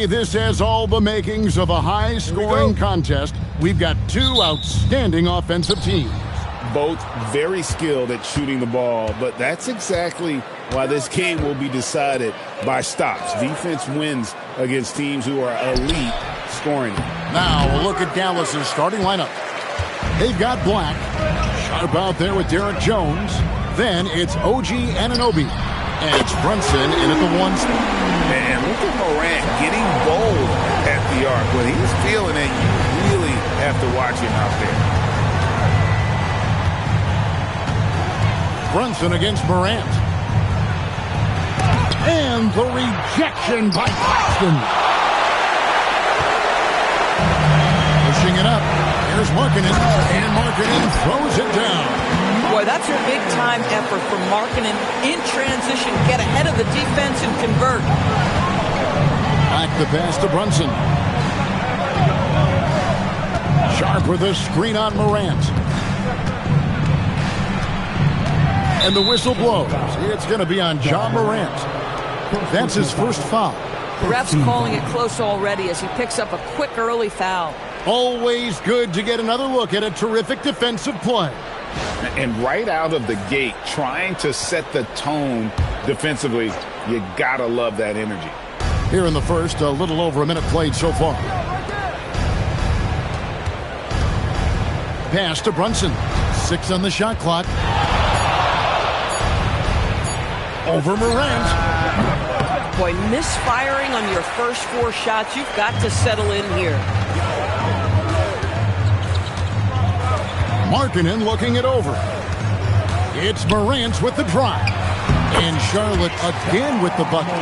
This has all the makings of a high-scoring contest. We've got two outstanding offensive teams. Both very skilled at shooting the ball, but that's exactly why this game will be decided by stops. Defense wins against teams who are elite scoring. Now we'll look at Dallas's starting lineup. They've got Black. Sharp out there with Derek Jones. Then it's OG Anunoby. And it's Brunson in at the 1 spot. And look at Morant getting bold at the arc. When he's feeling it, you really have to watch him out there. Brunson against Morant. And the rejection by Claxton. Pushing it up. Here's Markkanen. And Markkanen throws it down. Boy, that's a big-time effort for Markkanen in transition. Get ahead of the defense and convert. Back the pass to Brunson. Sharp with a screen on Morant. And the whistle blows. It's going to be on Ja Morant. That's his first foul. The ref's calling it close already as he picks up a quick early foul. Always good to get another look at a terrific defensive play. And right out of the gate, trying to set the tone defensively, you got to love that energy. Here in the first, a little over a minute played so far. Pass to Brunson. 6 on the shot clock. Over Morant. Boy, misfiring on your first 4 shots. You've got to settle in here. Markkanen looking it over. It's Morant with the drive. And Charlotte again with the bucket.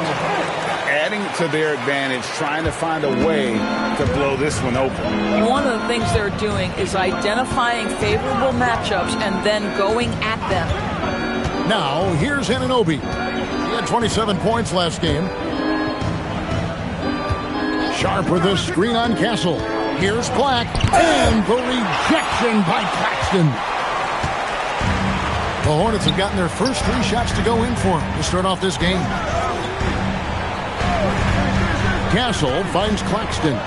Adding to their advantage, trying to find a way to blow this one open. One of the things they're doing is identifying favorable matchups and then going at them. Now, here's Anunoby. He had 27 points last game. Sharp with a screen on Castle. Here's Black. And the rejection by Claxton. The Hornets have gotten their first 3 shots to go in for him to start off this game. Castle finds Claxton.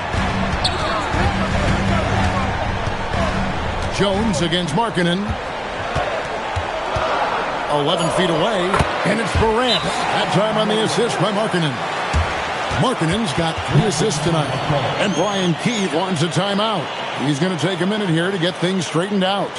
Jones against Markkanen. 11 feet away, and it's Morant. That time on the assist by Markkanen. Markkanen's got 3 assists tonight. And Brian Keith wants a timeout. He's going to take a minute here to get things straightened out.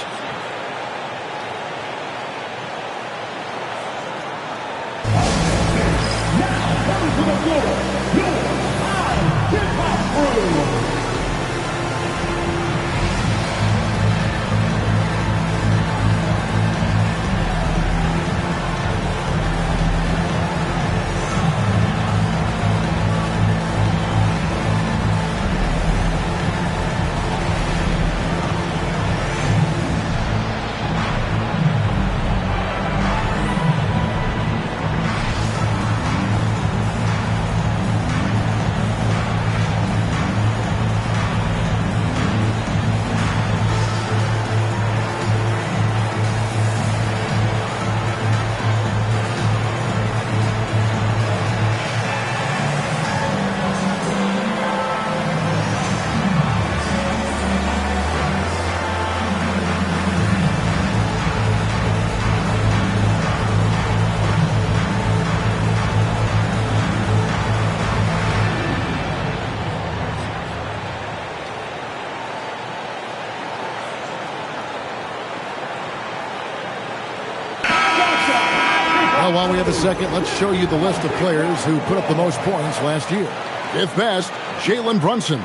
Well, while we have a second, let's show you the list of players who put up the most points last year. Fifth best, Jalen Brunson.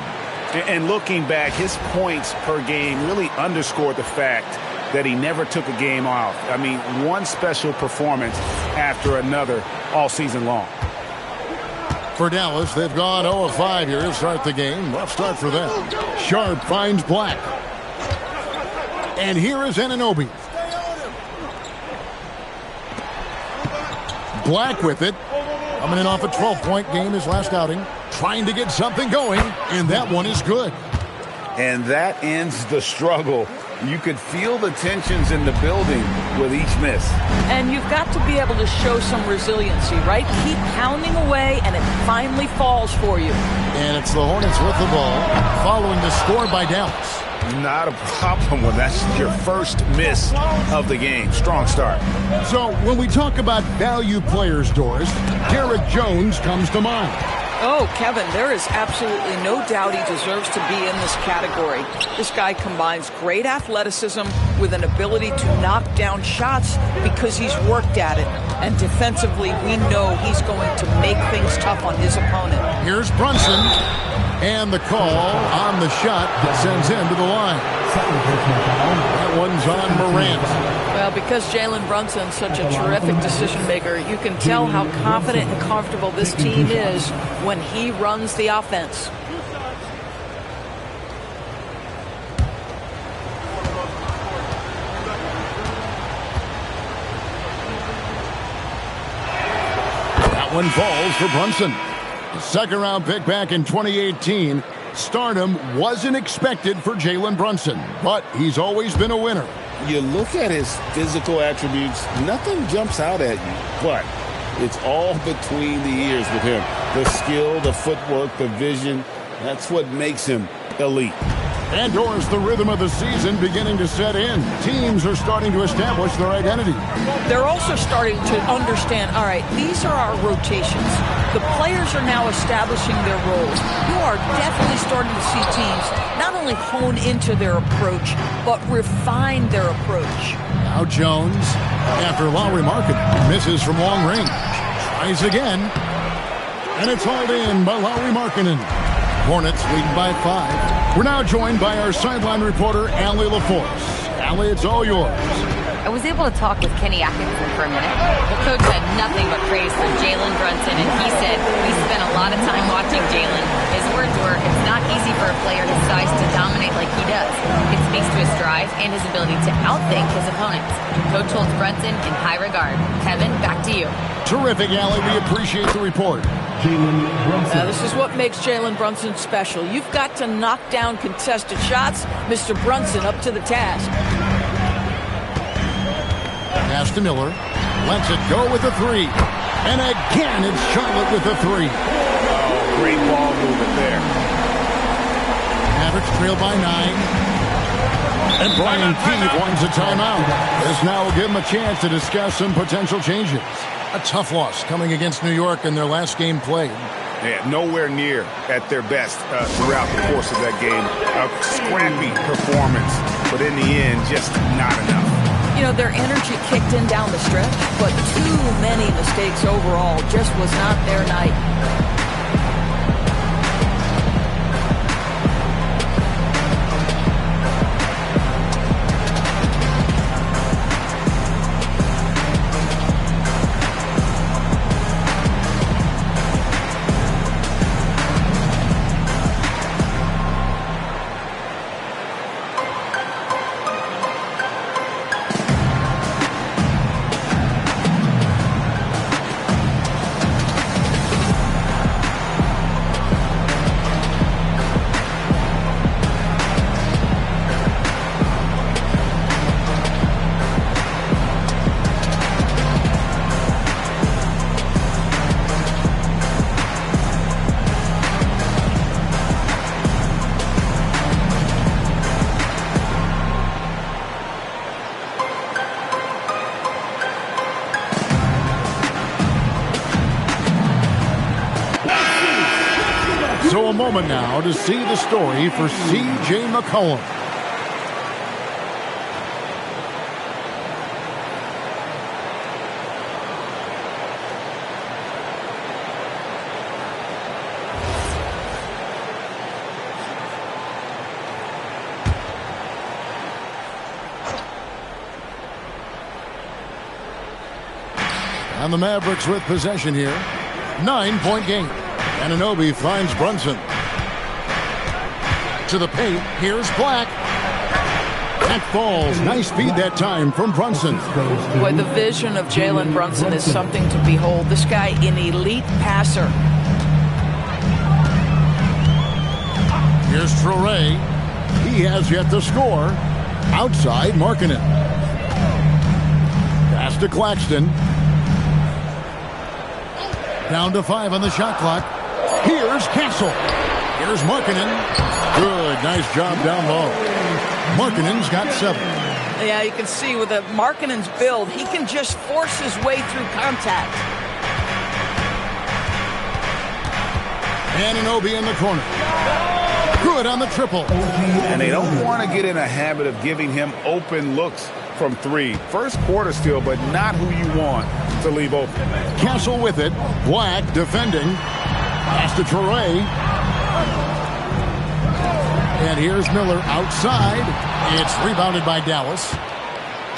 And looking back, his points per game really underscored the fact that he never took a game off. I mean, one special performance after another all season long. For Dallas, they've gone 0-5 here to start the game. Rough start for them. Sharp finds Black. And here is Anunoby. Black with it. Coming in off a 12-point game his last outing. Trying to get something going, and that one is good. And that ends the struggle You could feel the tensions in the building with each miss. And you've got to be able to show some resiliency, right? Keep pounding away, and it finally falls for you. And it's the Hornets with the ball, following the score by Dallas. Not a problem when that's your first miss of the game. Strong start. So when we talk about value players, Doris, Derek Jones comes to mind. Oh, Kevin, there is absolutely no doubt he deserves to be in this category. This guy combines great athleticism with an ability to knock down shots because he's worked at it. And defensively, we know he's going to make things tough on his opponent. Here's Brunson. And the call on the shot that sends him to the line. That one's on Morant. Well, because Jalen Brunson's such a terrific decision maker, you can tell how confident and comfortable this team is when he runs the offense. That one falls for Brunson. The second-round pick back in 2018. Stardom wasn't expected for Jalen Brunson, but he's always been a winner. You look at his physical attributes, nothing jumps out at you, but it's all between the ears with him. The skill, the footwork, the vision, that's what makes him elite. And Doris, the rhythm of the season beginning to set in. Teams are starting to establish their identity. They're also starting to understand, all right, these are our rotations. The players are now establishing their roles. You are definitely starting to see teams not only hone into their approach, but refine their approach. Now Jones, after Lowry Markkanen misses from long range, tries again. And it's hauled in by Lowry Markkanen. Hornets leading by 5. We're now joined by our sideline reporter, Allie LaForce. Allie, it's all yours. I was able to talk with Kenny Atkinson for a minute. The coach had nothing but praise for Jalen Brunson, and he said, we spent a lot of time watching Jalen. His words were, it's not easy for a player his size to dominate like he does. It speaks to his drive and his ability to outthink his opponents. Coach holds Brunson in high regard. Kevin, back to you. Terrific, Allie. We appreciate the report. This is what makes Jalen Brunson special. You've got to knock down contested shots. Mr. Brunson up to the task. Pass to Miller. Lets it go with a 3. And again, it's Charlotte with a 3. Oh, great ball movement there. Mavericks trail by 9. And Brian Key wants a timeout. This now will give him a chance to discuss some potential changes. A tough loss coming against New York in their last game played. Yeah, nowhere near at their best throughout the course of that game. A scrappy performance, but in the end, just not enough. You know, their energy kicked in down the stretch, but too many mistakes overall. Just was not their night. So a moment now to see the story for C.J. McCollum. And the Mavericks with possession here. 9-point game. Anunoby finds Brunson. To the paint. Here's Black. That falls. Nice feed that time from Brunson. Boy, the vision of Jalen Brunson is something to behold. This guy, an elite passer. Here's Traore. He has yet to score. Outside, Markkanen. Pass to Claxton. Down to 5 on the shot clock. Here's Castle. Here's Markkanen. Good, nice job down low. Markkanen's got 7. Yeah, you can see with Markkanen's build, he can just force his way through contact. Anunoby in the corner. Good on the triple. And they don't want to get in a habit of giving him open looks from 3. First quarter still, but not who you want to leave open. Castle with it. Black defending. Pass to Traore. And here's Miller outside. It's rebounded by Dallas.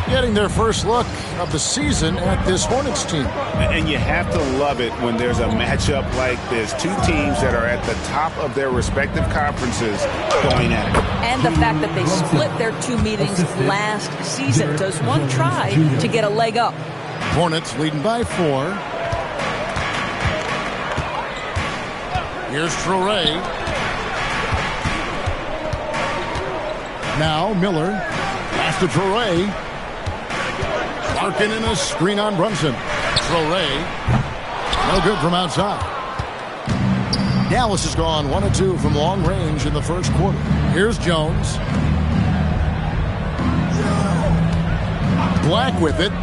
Getting their first look of the season at this Hornets team. And you have to love it when there's a matchup like this. Two teams that are at the top of their respective conferences going at it. And the fact that they split their 2 meetings last season. Does one try to get a leg up? Hornets leading by 4. Here's Traore. Now Miller. Pass to Traore. Larkin in a screen on Brunson. Traore. No good from outside. Dallas has gone 1 of 2 from long range in the first quarter. Here's Jones. Black with it.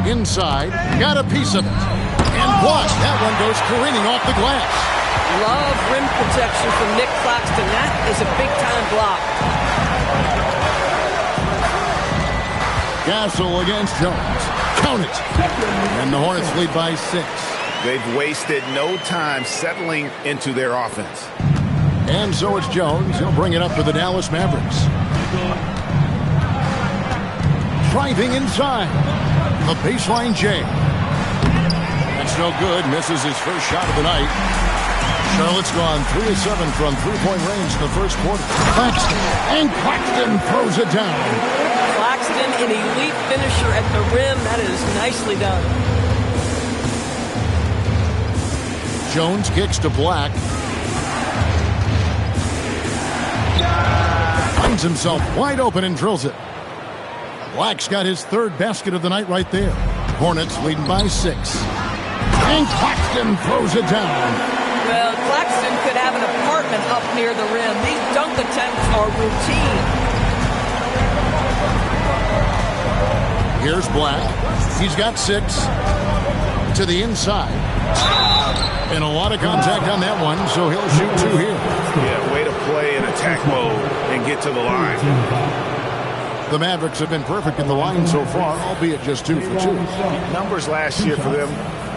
Inside. Got a piece of it. And blocked. That one goes careening off the glass. Love rim protection from Nick Claxton. That is a big-time block. Castle against Jones. Count it. And the Hornets lead by 6. They've wasted no time settling into their offense. And so it's Jones. He'll bring it up for the Dallas Mavericks. Driving inside. The baseline J. That's no good. Misses his first shot of the night. Charlotte's gone 3 of 7 from 3-point range in the first quarter. Claxton. And Claxton throws it down. Claxton, an elite finisher at the rim. That is nicely done. Jones kicks to Black. Finds himself wide open and drills it. Black's got his 3rd basket of the night right there. Hornets leading by 6. And Claxton throws it down. Well, Claxton could have an apartment up near the rim. These dunk attempts are routine. Here's Black. He's got 6 to the inside. And a lot of contact on that one, so he'll shoot 2 here. Yeah, way to play in attack mode and get to the line. The Mavericks have been perfect in the line so far, albeit just 2 for 2. Numbers last year for them,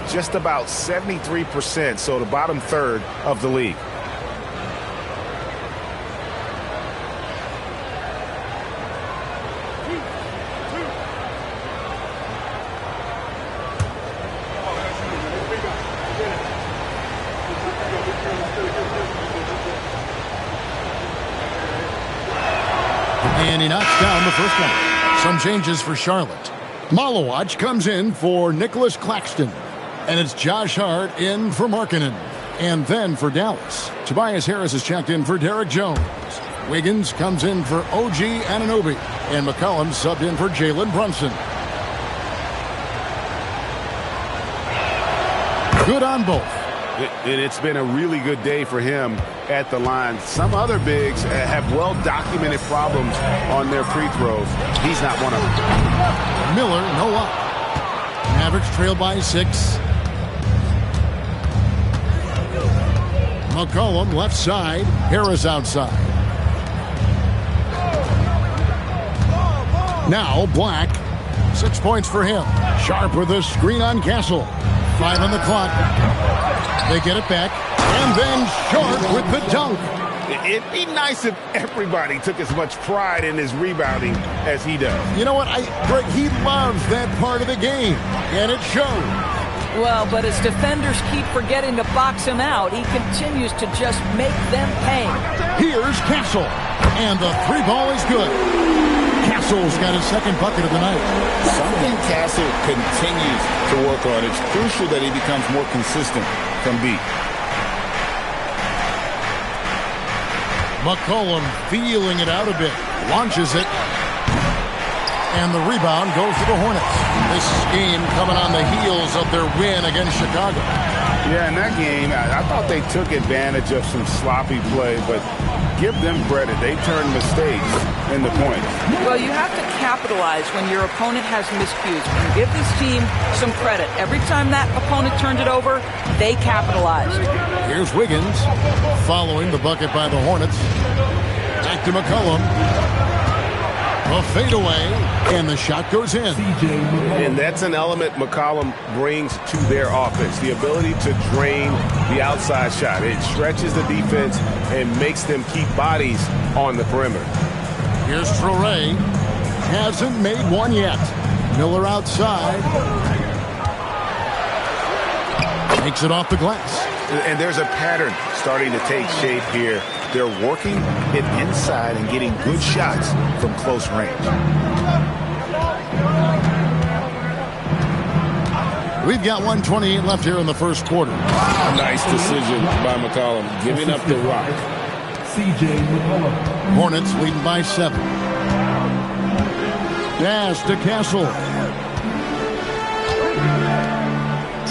just about 73%, so the bottom third of the league. And he knocks down the first one. Some changes for Charlotte. Malawach comes in for Nicholas Claxton. And it's Josh Hart in for Markkanen. And then for Dallas, Tobias Harris is checked in for Derek Jones. Wiggins comes in for OG Anunoby. And McCollum subbed in for Jalen Brunson. Good on both. And it's been a really good day for him at the line. Some other bigs have well-documented problems on their free throws. He's not one of them. Miller, no up. Mavericks trail by 6. McCollum left side. Harris outside. Now Black. 6 points for him. Sharp with a screen on Castle. 5 on the clock. They get it back. And then Sharp with the dunk. It'd be nice if everybody took as much pride in his rebounding as he does. You know what? Greg, he loves that part of the game. And it shows. Well, but as defenders keep forgetting to box him out, he continues to just make them pay. Here's Castle. And the 3 ball is good. Castle's got his 2nd bucket of the night. Something Castle continues to work on. It's crucial that he becomes more consistent from deep. McCollum feeling it out a bit. Launches it. And the rebound goes to the Hornets. This game coming on the heels of their win against Chicago. Yeah, in that game, I thought they took advantage of some sloppy play, but give them credit. They turned mistakes into points. Well, you have to capitalize when your opponent has miscues. And give this team some credit. Every time that opponent turned it over, they capitalized. Here's Wiggins following the bucket by the Hornets. Back to McCollum. A fadeaway, and the shot goes in. And that's an element McCollum brings to their offense, the ability to drain the outside shot. It stretches the defense and makes them keep bodies on the perimeter. Here's Traore. Hasn't made one yet. Miller outside. Takes it off the glass. And there's a pattern starting to take shape here. They're working it inside and getting good shots from close range. We've got 1:28 left here in the first quarter. Nice decision by McCollum, giving up the rock. Hornets leading by 7. Pass to Castle.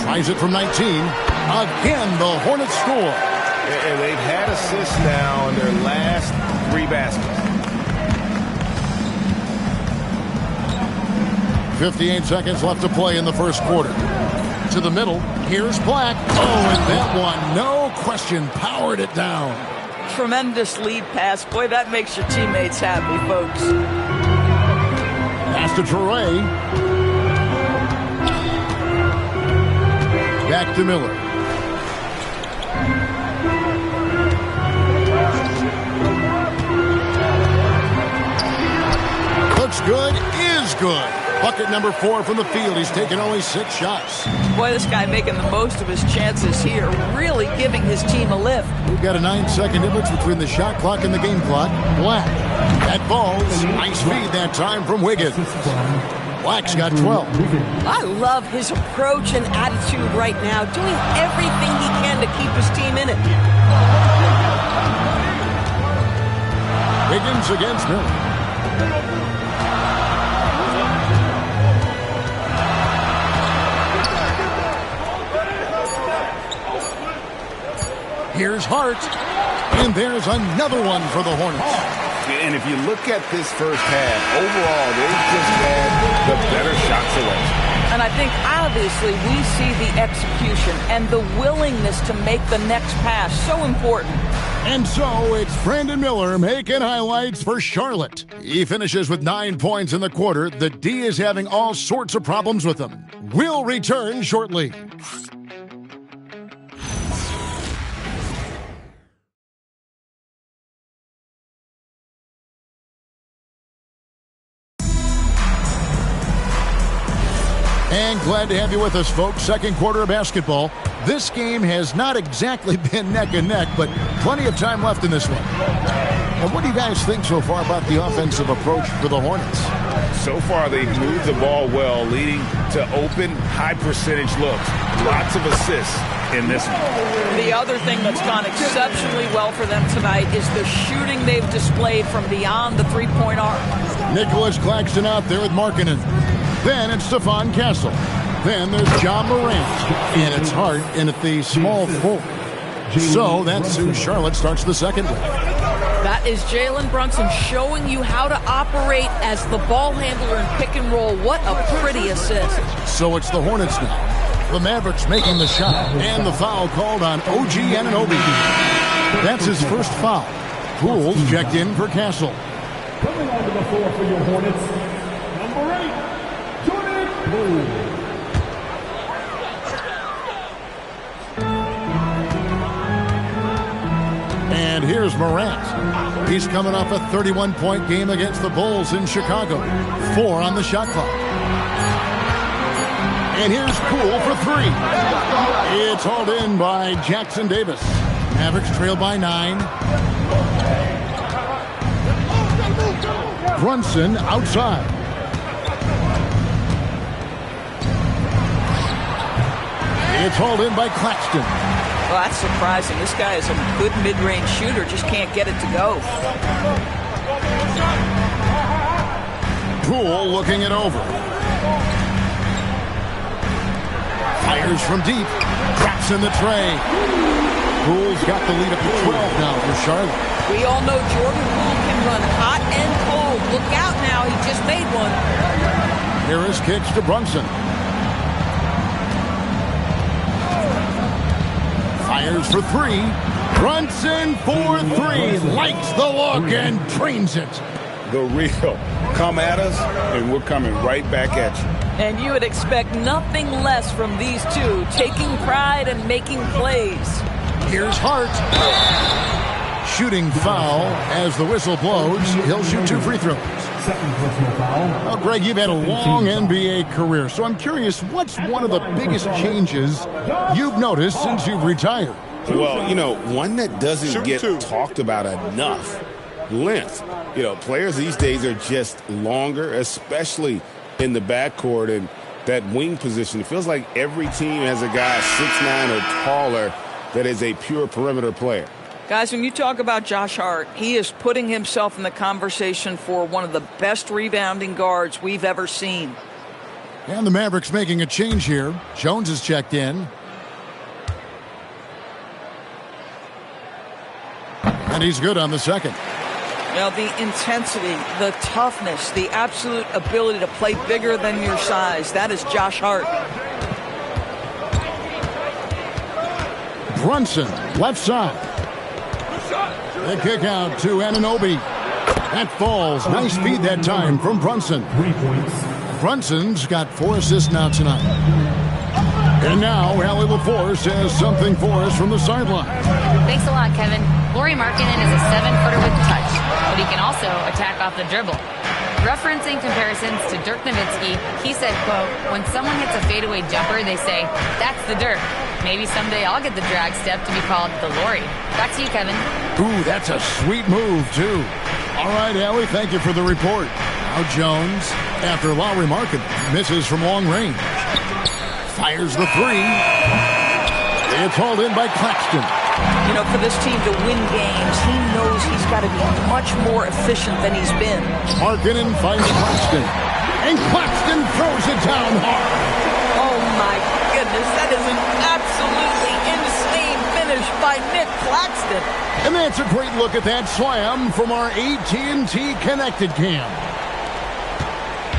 Tries it from 19. Again, the Hornets score. And they've had assists now in their last 3 baskets. 58 seconds left to play in the first quarter. To the middle. Here's Black. Oh, and that one, no question, powered it down. Tremendous lead pass. Boy, that makes your teammates happy, folks. Pass to Traore. Back to Miller. Looks good, is good. Bucket number 4 from the field. He's taken only 6 shots. Boy, this guy making the most of his chances here, really giving his team a lift. We've got a 9-second difference between the shot clock and the game clock. Black. That falls. Nice feed that time from Wiggins. Black's got 12. I love his approach and attitude right now, doing everything he can to keep his team in it. Wiggins against Miller. Here's Hart. And there's another one for the Hornets. And if you look at this first half, overall, they've just had the better shot selection. And I think, obviously, we see the execution and the willingness to make the next pass so important. And so it's Brandon Miller making highlights for Charlotte. He finishes with 9 points in the quarter. The D is having all sorts of problems with him. We'll return shortly. And glad to have you with us, folks. Second quarter of basketball. This game has not exactly been neck and neck, but plenty of time left in this one. And what do you guys think so far about the offensive approach for the Hornets? So far, they've moved the ball well, leading to open, high-percentage looks. Lots of assists in this one. The other thing that's gone exceptionally well for them tonight is the shooting they've displayed from beyond the three-point arc. Nicholas Claxton out there with Markkanen. Then it's Stephon Castle. Then there's John Morant. And it's Hart in at the small forward. So that's who Charlotte starts the second with. That is Jalen Brunson showing you how to operate as the ball handler in pick and roll. What a pretty assist. So it's the Hornets now. The Mavericks making the shot. And the foul called on OG Anunoby. That's his first foul. Pools checked in for Castle. Coming onto the floor for your Hornets, number 8, Jordan Poole. And here's Morant. He's coming off a 31-point game against the Bulls in Chicago. 4 on the shot clock. And here's Poole for 3. It's hauled in by Jackson Davis. Mavericks trail by 9. Brunson outside. It's hauled in by Claxton. Well, that's surprising. This guy is a good mid-range shooter, just can't get it to go. Poole looking it over. Fires from deep. Drops in the tray. Poole's got the lead up to 12 now for Charlotte. We all know Jordan Poole can run hot and cold. Look out now. He just made one. Harris kicks to Brunson. Fires for three. Brunson for three. Likes the look and drains it. The real. Come at us, and we're coming right back at you. And you would expect nothing less from these two, taking pride and making plays. Here's Hart. Shooting foul as the whistle blows. He'll shoot 2 free throws. Second personal foul. Well, Greg, you've had a long NBA career, so I'm curious, what's one of the biggest changes you've noticed since you've retired? Well, one that doesn't get talked about enough. Length. Players these days are just longer, especially in the backcourt and that wing position. It feels like every team has a guy 6'9" or taller that is a pure perimeter player. Guys, when you talk about Josh Hart, he is putting himself in the conversation for one of the best rebounding guards we've ever seen. And the Mavericks making a change here. Jones is checked in. And he's good on the second. The intensity, the toughness, the absolute ability to play bigger than your size. That is Josh Hart. Brunson, left side. The kick out to Anunoby. That falls. Nice feed that time from Brunson. 3 points. Brunson's got 4 assists now tonight. And now Allie LaForce has something for us from the sideline. Thanks a lot, Kevin. Lauri Markkanen is a 7-footer with touch, but he can also attack off the dribble. Referencing comparisons to Dirk Nowitzki, he said, quote, when someone hits a fadeaway jumper, they say, that's the Dirk. Maybe someday I'll get the drag step to be called the Lauri. Back to you, Kevin. Ooh, that's a sweet move, too. All right, Allie, thank you for the report. Now Jones, after Lauri Markkanen misses from long range. Fires the three. It's hauled in by Claxton. For this team to win games, he knows he's got to be much more efficient than he's been. Markkanen finds Claxton. And Claxton throws it down hard. Oh, my goodness. That is an absolutely insane finish by Nick Claxton. And that's a great look at that slam from our AT&T Connected Cam.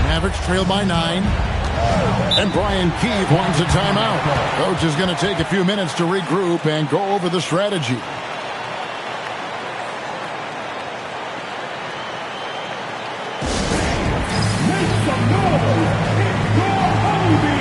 Mavericks trail by 9. And Brian Keith wants a timeout. Coach is going to take a few minutes to regroup and go over the strategy. Make some noise. It's your honeybee.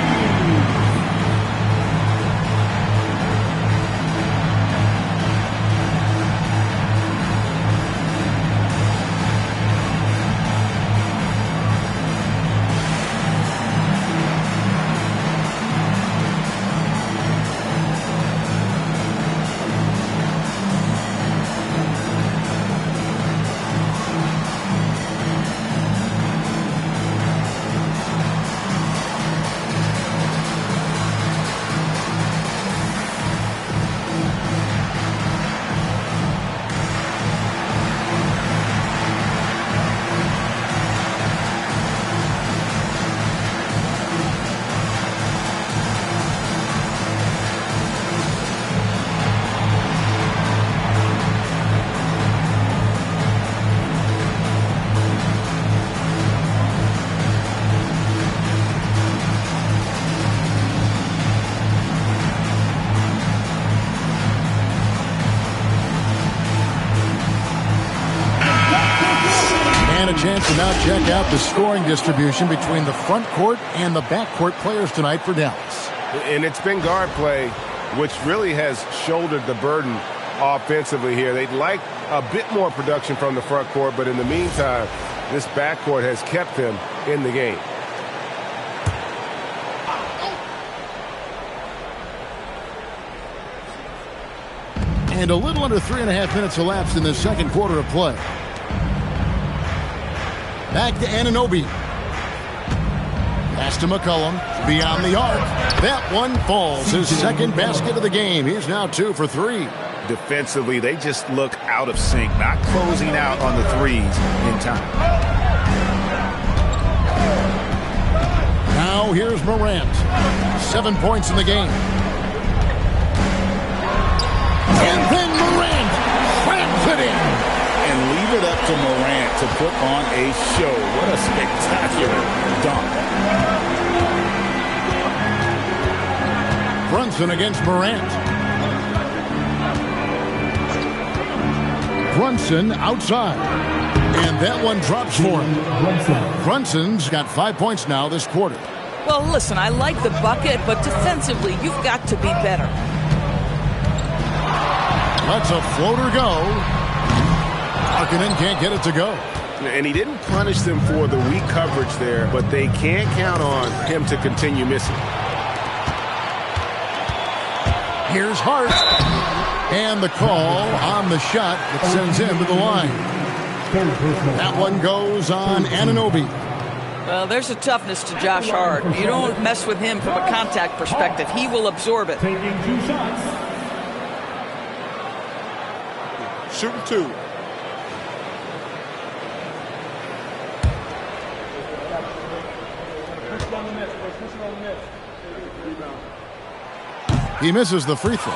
Chance to now check out the scoring distribution between the front court and the back court players tonight for Dallas. And it's been guard play, which really has shouldered the burden offensively here. They'd like a bit more production from the front court, but in the meantime, this back court has kept them in the game. And a little under 3.5 minutes elapsed in the second quarter of play. Back to Anunoby. Pass to McCollum. Beyond the arc. That one falls. His second basket of the game. He's now 2 for 3. Defensively, they just look out of sync, not closing out on the threes in time. Now here's Morant. 7 points in the game. And then Morant slams it in. And leave it up to Morant to put on a show. What a spectacular dunk. Brunson against Morant. Brunson outside. And that one drops for him. Brunson's got 5 points now this quarter. Well, listen, I like the bucket, but defensively, you've got to be better. Lets a floater go. Markkanen can't get it to go. And he didn't punish them for the weak coverage there, but they can't count on him to continue missing. Here's Hart. And the call on the shot that sends him to the line. That one goes on Anunoby. Well, there's a toughness to Josh Hart. You don't mess with him from a contact perspective. He will absorb it. Taking 2 shots. Shooting 2. He misses the free throw.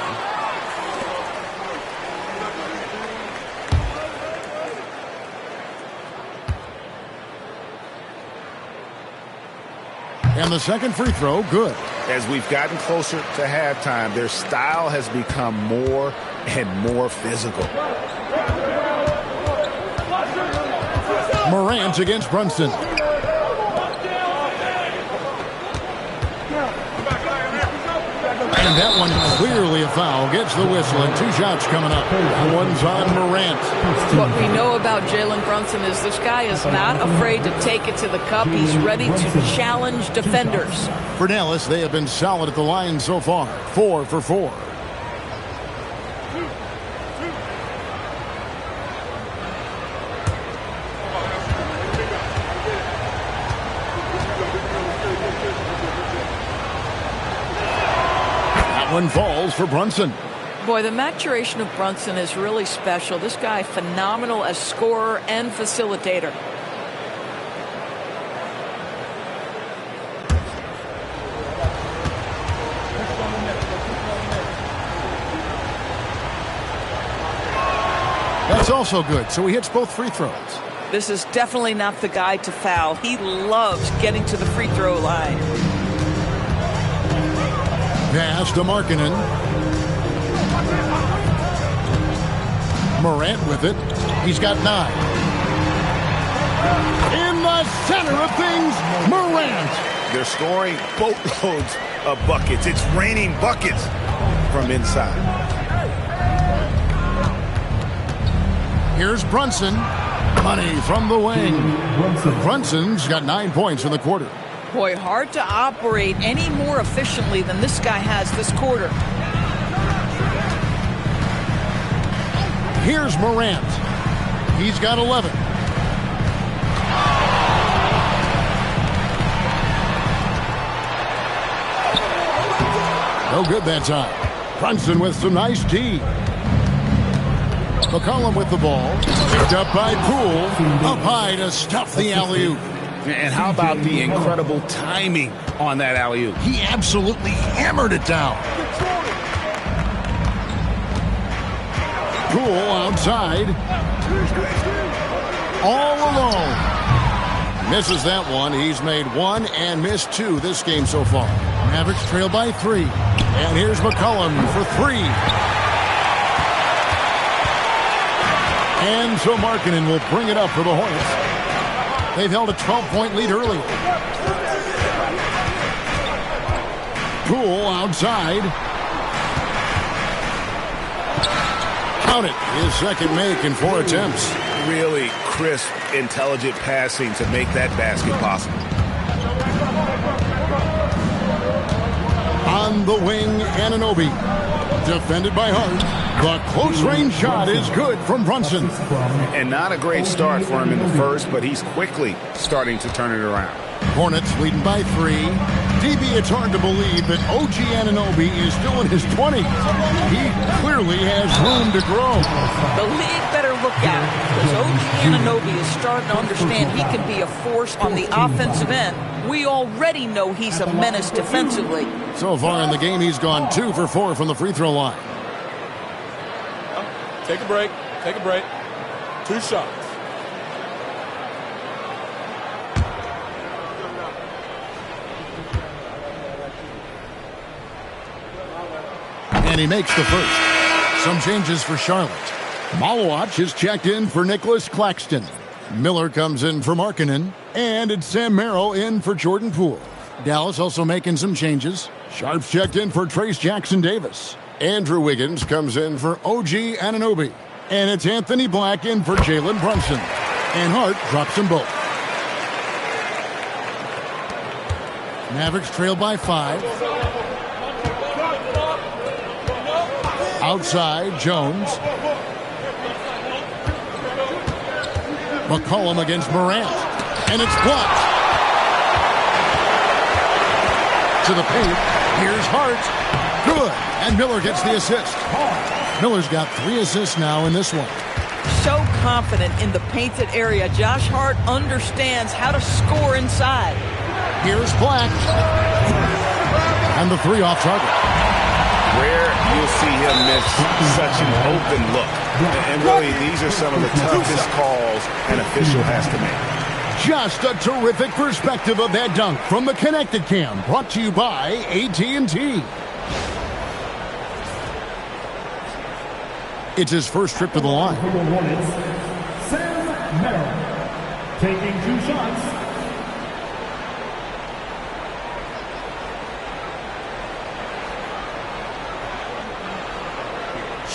And the second free throw, good. As we've gotten closer to halftime, their style has become more and more physical. Morant against Brunson. And that one clearly a foul. Gets the whistle and 2 shots coming up. That one's on Morant. What we know about Jalen Brunson is this guy is not afraid to take it to the cup. He's ready to challenge defenders. For Dallas, they have been solid at the line so far. 4 for 4. One falls for Brunson. Boy, the maturation of Brunson is really special. This guy, phenomenal as scorer and facilitator. That's also good. So he hits both free throws. This is definitely not the guy to foul. He loves getting to the free throw line. Pass to Markkanen. Morant with it. He's got 9. In the center of things, Morant. They're scoring boatloads of buckets. It's raining buckets from inside. Here's Brunson. Money from the wing. Brunson's got 9 points in the quarter. Boy, hard to operate any more efficiently than this guy has this quarter. Here's Morant. He's got 11. No good that time. Brunson with some nice D. McCollum with the ball. Picked up by Poole. Up high to stuff the alley-oop. And how about the incredible timing on that alley-oop? He absolutely hammered it down. Poole outside. All alone. Misses that one. He's made 1 and missed 2 this game so far. Mavericks trail by 3. And here's McCollum for 3. And so Markkanen will bring it up for the Hornets. They've held a 12-point lead early. Poole outside. Count it. His second make in 4 attempts. Really crisp, intelligent passing to make that basket possible. On the wing, Anunoby. Defended by Hart. The close-range shot is good from Brunson. And not a great start for him in the first, but he's quickly starting to turn it around. Hornets leading by 3. DB, it's hard to believe that OG Anunoby is still in his 20s. He clearly has room to grow. The league better look out because OG Anunoby is starting to understand he can be a force on the offensive end. We already know he's a menace defensively. So far in the game, he's gone 2 for 4 from the free throw line. Take a break. Take a break. 2 shots. And he makes the first. Some changes for Charlotte. Malawach is checked in for Nicholas Claxton. Miller comes in for Markkanen. And it's Sam Merrill in for Jordan Poole. Dallas also making some changes. Sharp's checked in for Trace Jackson-Davis. Andrew Wiggins comes in for OG Anunoby. And it's Anthony Black in for Jalen Brunson. And Hart drops them both. Mavericks trail by 5. Outside, Jones. McCollum against Morant. And it's blocked. To the paint. Here's Hart. Good. And Miller gets the assist. Miller's got 3 assists now in this one. So confident in the painted area. Josh Hart understands how to score inside. Here's Black. And the 3 off target. Where you'll see him miss such an open look. And really, these are some of the toughest calls an official has to make. Just a terrific perspective of that dunk from the Connected Cam. Brought to you by AT&T. It's his first trip to the line. Sam Merrill taking 2 shots.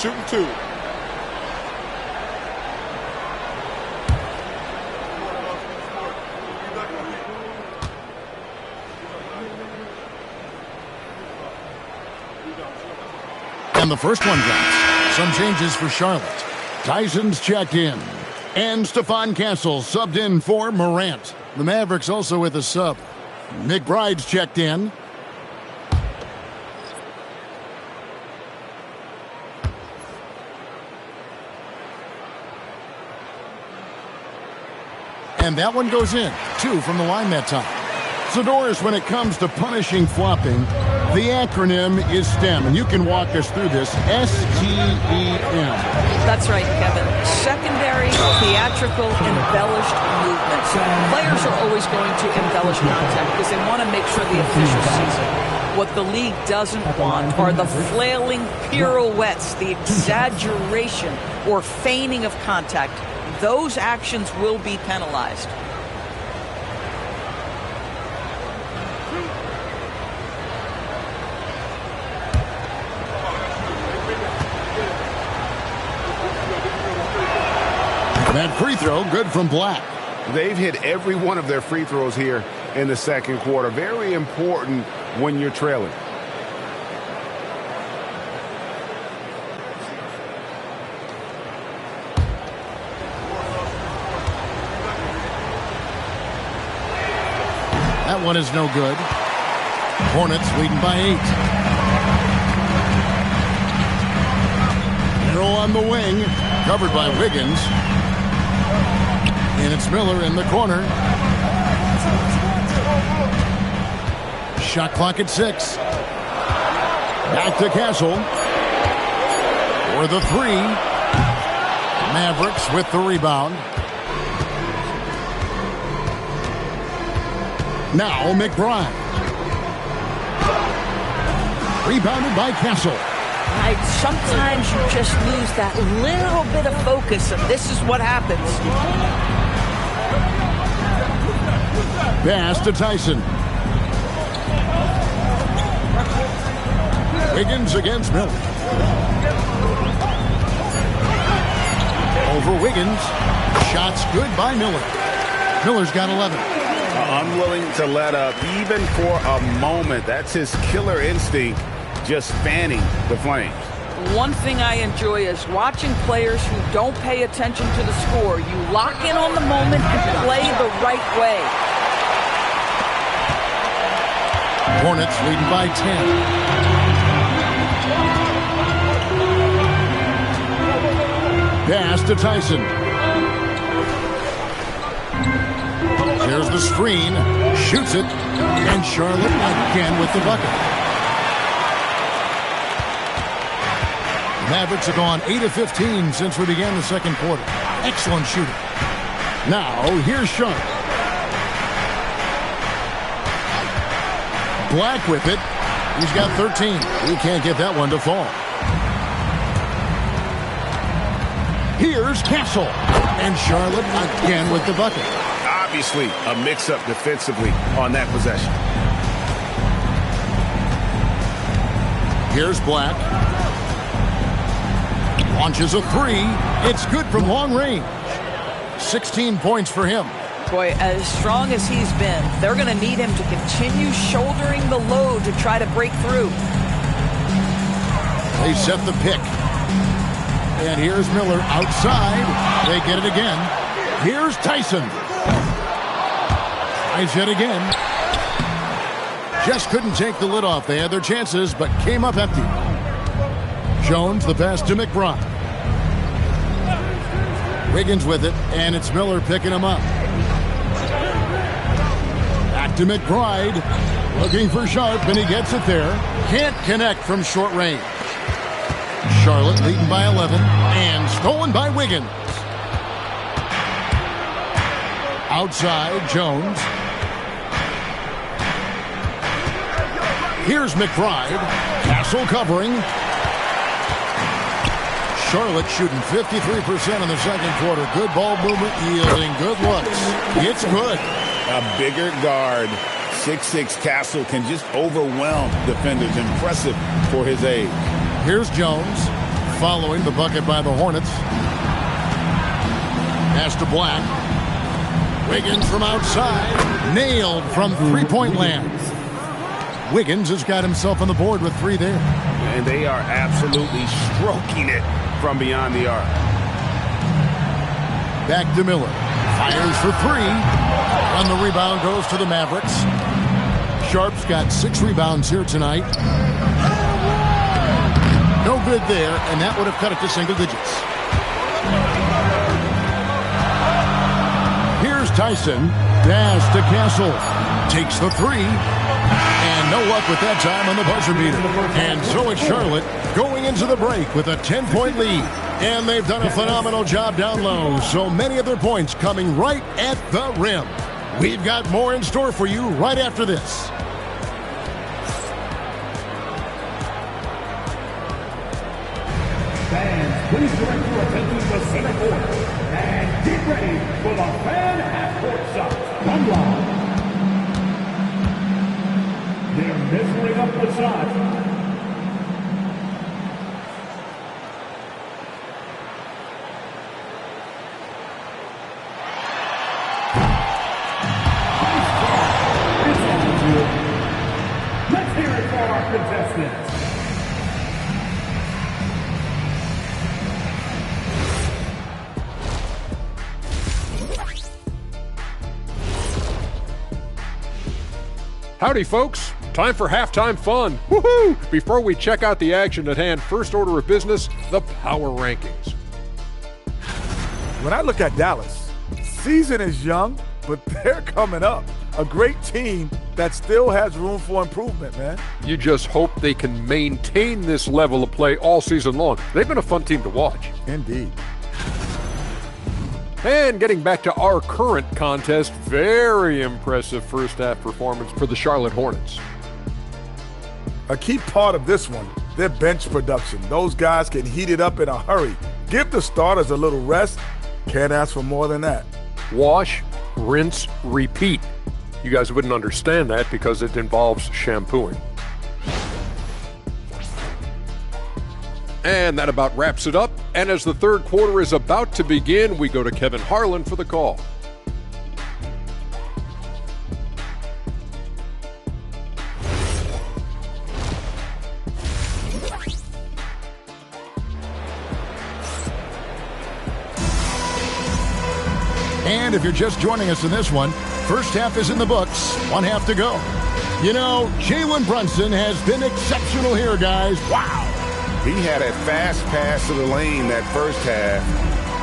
Shooting 2. And the first one drops. Some changes for Charlotte. Tyson's checked in. And Stephon Castle subbed in for Morant. The Mavericks also with a sub. McBride's checked in. And that one goes in. 2 from the line that time. So, Doris, when it comes to punishing flopping, the acronym is STEM. And you can walk us through this. S-T-E-M. That's right, Kevin. Secondary, theatrical, embellished movements. Players are always going to embellish content because they want to make sure the official sees it. What the league doesn't want are the flailing pirouettes, the exaggeration or feigning of contact. Those actions will be penalized. That free throw, good from Black. They've hit every one of their free throws here in the second quarter. Very important when you're trailing. That one is no good. Hornets leading by 8. Merrill on the wing, covered by Wiggins. And it's Miller in the corner. Shot clock at 6. Back to Castle. For the 3. Mavericks with the rebound. Now McBride. Rebounded by Castle. Sometimes you just lose that little bit of focus, and this is what happens. Pass to Tyson. Wiggins against Miller. Over Wiggins. Shots good by Miller. Miller's got 11. Unwilling to let up even for a moment. That's his killer instinct, just fanning the flames. One thing I enjoy is watching players who don't pay attention to the score. You lock in on the moment and play the right way. Hornets leading by 10. Pass to Tyson. Here's the screen. Shoots it. And Charlotte again with the bucket. Mavericks have gone 8 of 15 since we began the second quarter. Excellent shooting. Now, here's Sharp. Black with it. He's got 13. He can't get that one to fall. Here's Castle. And Charlotte again with the bucket. Obviously, a mix-up defensively on that possession. Here's Black. Launches a three. It's good from long range. 16 points for him. Boy, as strong as he's been, they're going to need him to continue shouldering the load to try to break through. They set the pick. And here's Miller outside. They get it again. Here's Tyson. Tries it again. Just couldn't take the lid off. They had their chances, but came up empty. Jones, the pass to McBride. Wiggins with it, and it's Miller picking him up. Back to McBride. Looking for Sharp, and he gets it there. Can't connect from short range. Charlotte leading by 11, and stolen by Wiggins. Outside, Jones. Here's McBride. Castle covering. Charlotte shooting 53% in the second quarter. Good ball movement, yielding good looks. It's good. A bigger guard, 6'6" Castle, can just overwhelm defenders. Impressive for his age. Here's Jones, following the bucket by the Hornets. Pass to Black. Wiggins from outside. Nailed from three-point land. Wiggins has got himself on the board with 3 there. And they are absolutely stroking it from beyond the arc. Back to Miller. Fires for 3. And the rebound goes to the Mavericks. Sharp's got 6 rebounds here tonight. No good there, and that would have cut it to single digits. Here's Tyson. Pass to Castle. Takes the 3. And no luck with that time on the buzzer beater. And so it's Charlotte going into the break with a 10-point lead. And they've done a phenomenal job down low. So many of their points coming right at the rim. We've got more in store for you right after this. Fans, please direct your attention to center court and get ready for the fan half-court shot. One line. They're measuring up the shot. Let's hear it for our contestants. Howdy, folks. Time for halftime fun. Woohoo! Before we check out the action at hand, first order of business, the power rankings. When I look at Dallas, season is young, but they're coming up. A great team that still has room for improvement, man. You just hope they can maintain this level of play all season long. They've been a fun team to watch. Indeed. And getting back to our current contest, very impressive first half performance for the Charlotte Hornets. A key part of this one, their bench production. Those guys can heat it up in a hurry. Give the starters a little rest. Can't ask for more than that. Wash, rinse, repeat. You guys wouldn't understand that because it involves shampooing. And that about wraps it up. And as the third quarter is about to begin, we go to Kevin Harlan for the call. And if you're just joining us in this one, first half is in the books. 1 half to go. You know, Jalen Brunson has been exceptional here, guys. Wow. He had a fast pass to the lane that first half.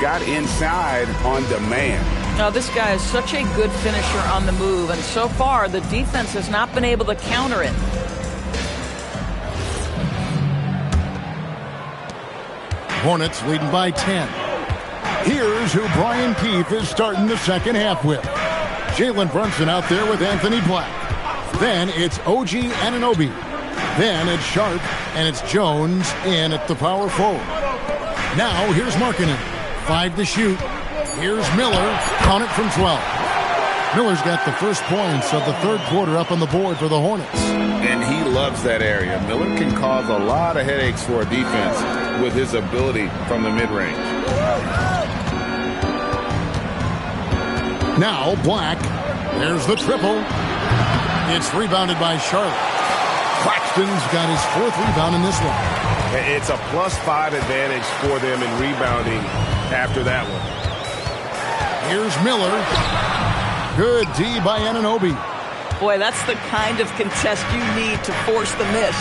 Got inside on demand. Now, this guy is such a good finisher on the move, and so far the defense has not been able to counter it. Hornets leading by 10. Here's who Brian Keefe is starting the second half with. Jalen Brunson out there with Anthony Black. Then it's OG Anunoby. Then it's Sharp, and it's Jones in at the power forward. Now here's Markkanen. 5 to shoot. Here's Miller. Count it from 12. Miller's got the first points of the third quarter up on the board for the Hornets. And he loves that area. Miller can cause a lot of headaches for a defense with his ability from the mid-range. Now Black. There's the triple. It's rebounded by Charlotte. Claxton's got his 4th rebound in this one. It's a +5 advantage for them in rebounding after that one. Here's Miller. Good D by Anunoby. Boy, that's the kind of contest you need to force the miss.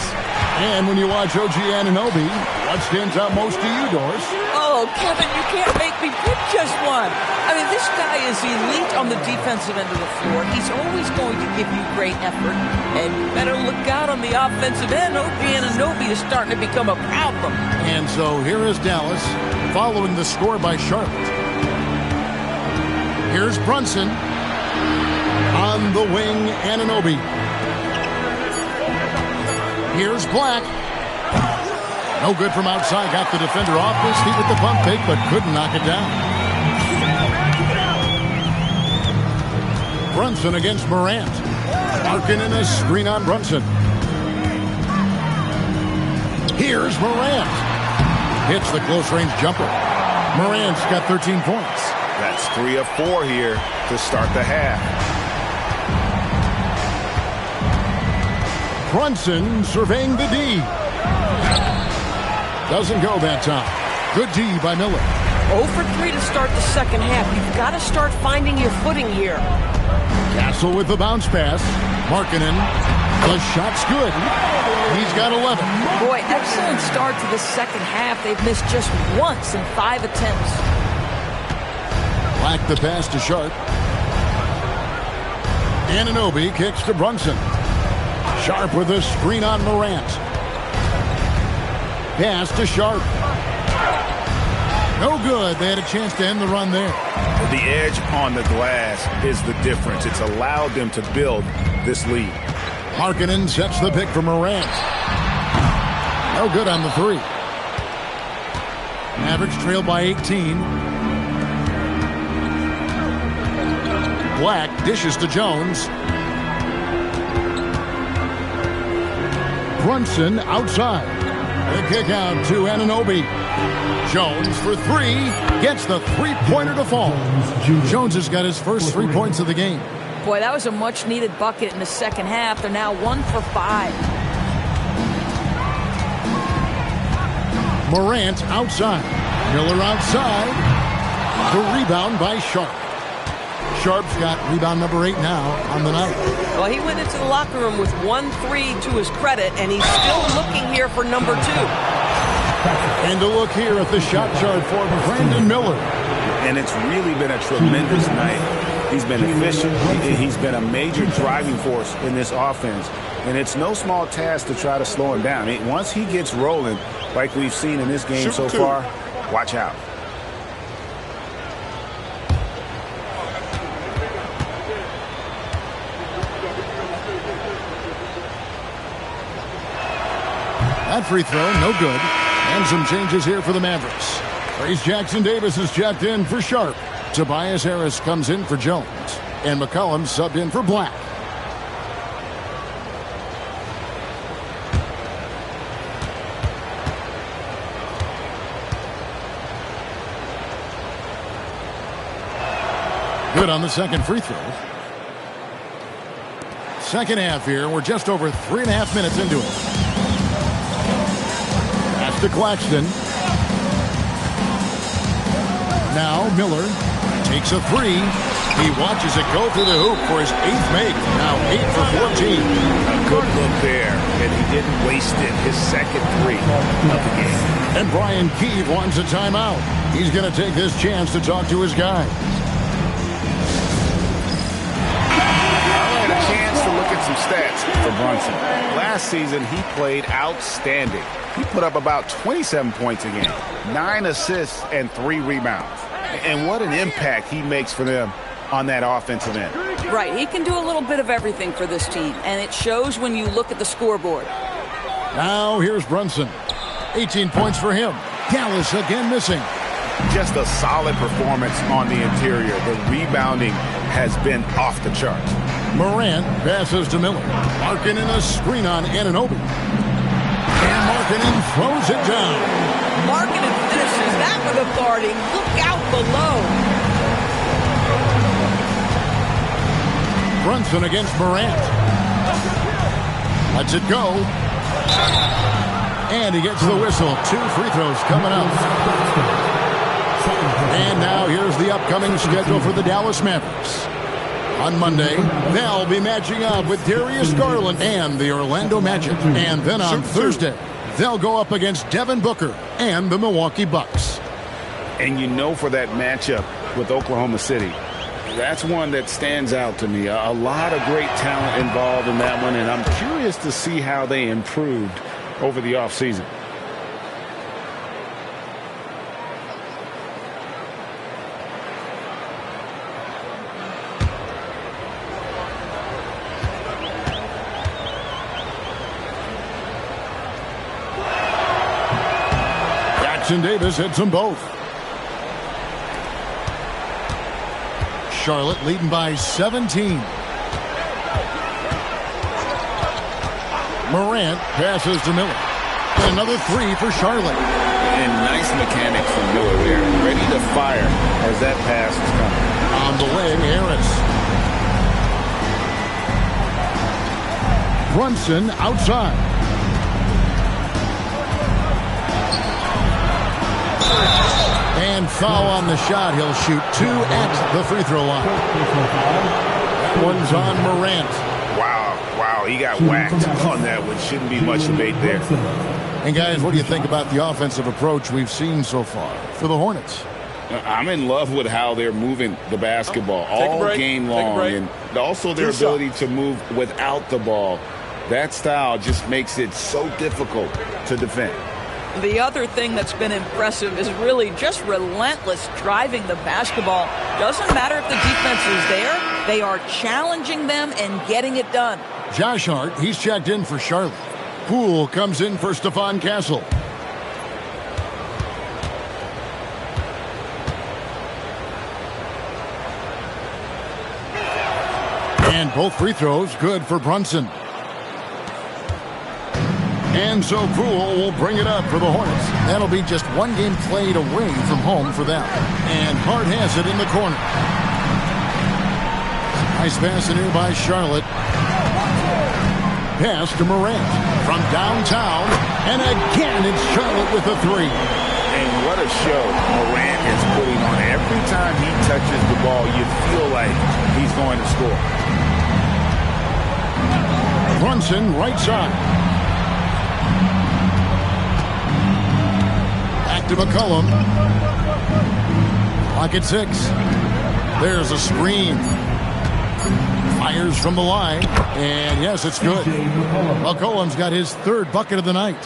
And when you watch OG Anunoby, what stands out most to you, Doris? Oh, Kevin, you can't make me pick just one. I mean, this guy is elite on the defensive end of the floor. He's always going to give you great effort. And you better look out on the offensive end. OG Anunoby is starting to become a problem. And so here is Dallas following the score by Charlotte. Here's Brunson. On the wing, Anunoby. Here's Black. No good from outside. Got the defender off his feet with the pump fake, but couldn't knock it down. Brunson against Morant. Markkanen a screen on Brunson. Here's Morant. Hits the close-range jumper. Morant's got 13 points. That's 3 of 4 here to start the half. Brunson surveying the D. Doesn't go that time. Good D by Miller. 0 for 3 to start the second half. You've got to start finding your footing here. Castle with the bounce pass. Markkanen. The shot's good. He's got 11. Boy, excellent start to the second half. They've missed just once in 5 attempts. Black the pass to Sharp. Anunoby kicks to Brunson. Sharp with a screen on Morant. Pass to Sharp. No good. They had a chance to end the run there. The edge on the glass is the difference. It's allowed them to build this lead. Markkanen sets the pick for Morant. No good on the 3. Mavericks trail by 18. Black dishes to Jones. Brunson outside. The kick out to Anunoby. Jones for 3. Gets the three-pointer to fall. Jones has got his first 3 points of the game. Boy, that was a much-needed bucket in the second half. They're now 1 for 5. Morant outside. Miller outside. The rebound by Sharp. Sharp's got rebound number 8 now on the night. Well, he went into the locker room with 1-3 to his credit, and he's still looking here for number 2. And to look here at the shot chart for Brandon Miller. And it's really been a tremendous night. He's been efficient. He's been a major driving force in this offense. And it's no small task to try to slow him down. I mean, once he gets rolling, like we've seen in this game so far, watch out. That free throw, no good. And some changes here for the Mavericks. Trace Jackson-Davis is checked in for Sharp. Tobias Harris comes in for Jones. And McCollum subbed in for Black. Good on the second free throw. Second half here. We're just over 3.5 minutes into it. Pass to Claxton. Now Miller takes a 3. He watches it go through the hoop for his 8th make. Now 8 for 14. A good look there, and he didn't waste it. His second 3 of the game. And Brian Keefe wants a timeout. He's going to take this chance to talk to his guys. All right, a chance to look at some stats for Brunson. Last season, he played outstanding. He put up about 27 points a game, 9 assists, and 3 rebounds. And what an impact he makes for them on that offensive end. Right, he can do a little bit of everything for this team, and it shows when you look at the scoreboard. Now here's Brunson. 18 points for him. Dallas again missing. Just a solid performance on the interior. The rebounding has been off the charts. Morant passes to Miller. Markkanen a screen on Anunoby. And Markkanen throws it down. Markkanen finishes that with authority. Look out below. Brunson against Morant. Lets it go. And he gets the whistle. 2 free throws coming up. And now here's the upcoming schedule for the Dallas Mavericks. On Monday, they'll be matching up with Darius Garland and the Orlando Magic. And then on Thursday, they'll go up against Devin Booker and the Milwaukee Bucks. And you know, for that matchup with Oklahoma City, that's one that stands out to me. A lot of great talent involved in that one, and I'm curious to see how they improved over the offseason. Jackson Davis hits them both. Charlotte leading by 17. Morant passes to Miller. Another 3 for Charlotte. And nice mechanics from Miller there. Ready to fire as that pass is coming. On the way, Harris. Brunson outside. And foul on the shot. He'll shoot 2 at the free throw line. That one's on Morant. Wow, he got whacked on that one. Shouldn't be much debate there. And guys, what do you think about the offensive approach we've seen so far for the Hornets? I'm in love with how they're moving the basketball all game long, and also their ability to move without the ball. That style just makes it so difficult to defend. The other thing that's been impressive is really just relentless driving the basketball. Doesn't matter if the defense is there. They are challenging them and getting it done. Josh Hart, he's checked in for Charlotte. Poole comes in for Stephon Castle. And both free throws good for Brunson. And so Poole will bring it up for the Hornets. That'll be just 1 game played away from home for them. And Hart has it in the corner. Nice pass in here by Charlotte. Pass to Morant from downtown. And again, it's Charlotte with a 3. And what a show Morant is putting on. Every time he touches the ball, you feel like he's going to score. Brunson, right side. Back to McCollum. Clock at 6. There's a screen. Fires from the line. And yes, it's good. McCollum's got his 3rd bucket of the night.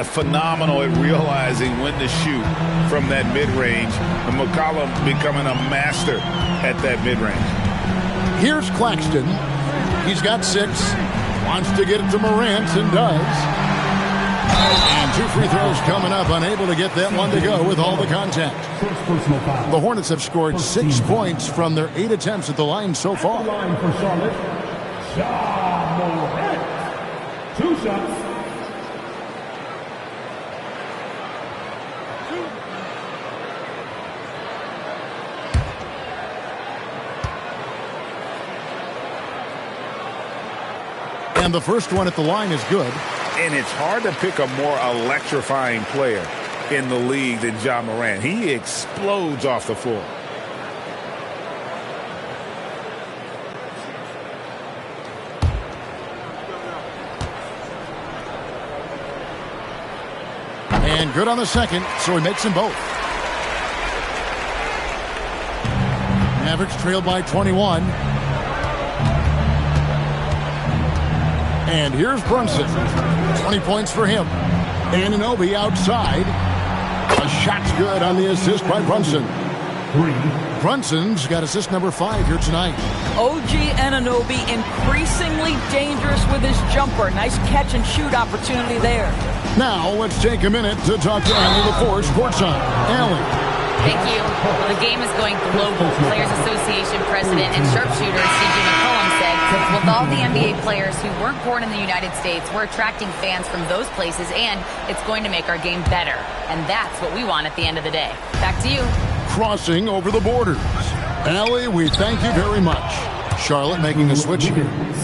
Phenomenal at realizing when to shoot from that mid-range. And McCollum becoming a master at that mid-range. Here's Claxton. He's got 6. Wants to get it to Morant and does. And 2 free throws coming up. Unable to get that one to go with all the contact. The Hornets have scored 6 points from their 8 attempts at the line so far. Line for Charlotte. Ja Morant. 2 shots. And the first one at the line is good. And it's hard to pick a more electrifying player in the league than Ja Morant. He explodes off the floor. And good on the second, so he makes them both. Mavericks trailed by 21. And here's Brunson. 20 points for him. Anunoby outside. A shot's good on the assist by Brunson. Brunson's got assist number 5 here tonight. OG Anunoby increasingly dangerous with his jumper. Nice catch and shoot opportunity there. Now let's take a minute to talk to Allie LaForce courtside. Allie. Thank you. Well, the game is going global. Players Association President and sharpshooter C.J. McCollum said, with all the NBA players who weren't born in the United States, we're attracting fans from those places, and it's going to make our game better. And that's what we want at the end of the day. Back to you. Crossing over the borders. Allie, we thank you very much. Charlotte making a switch.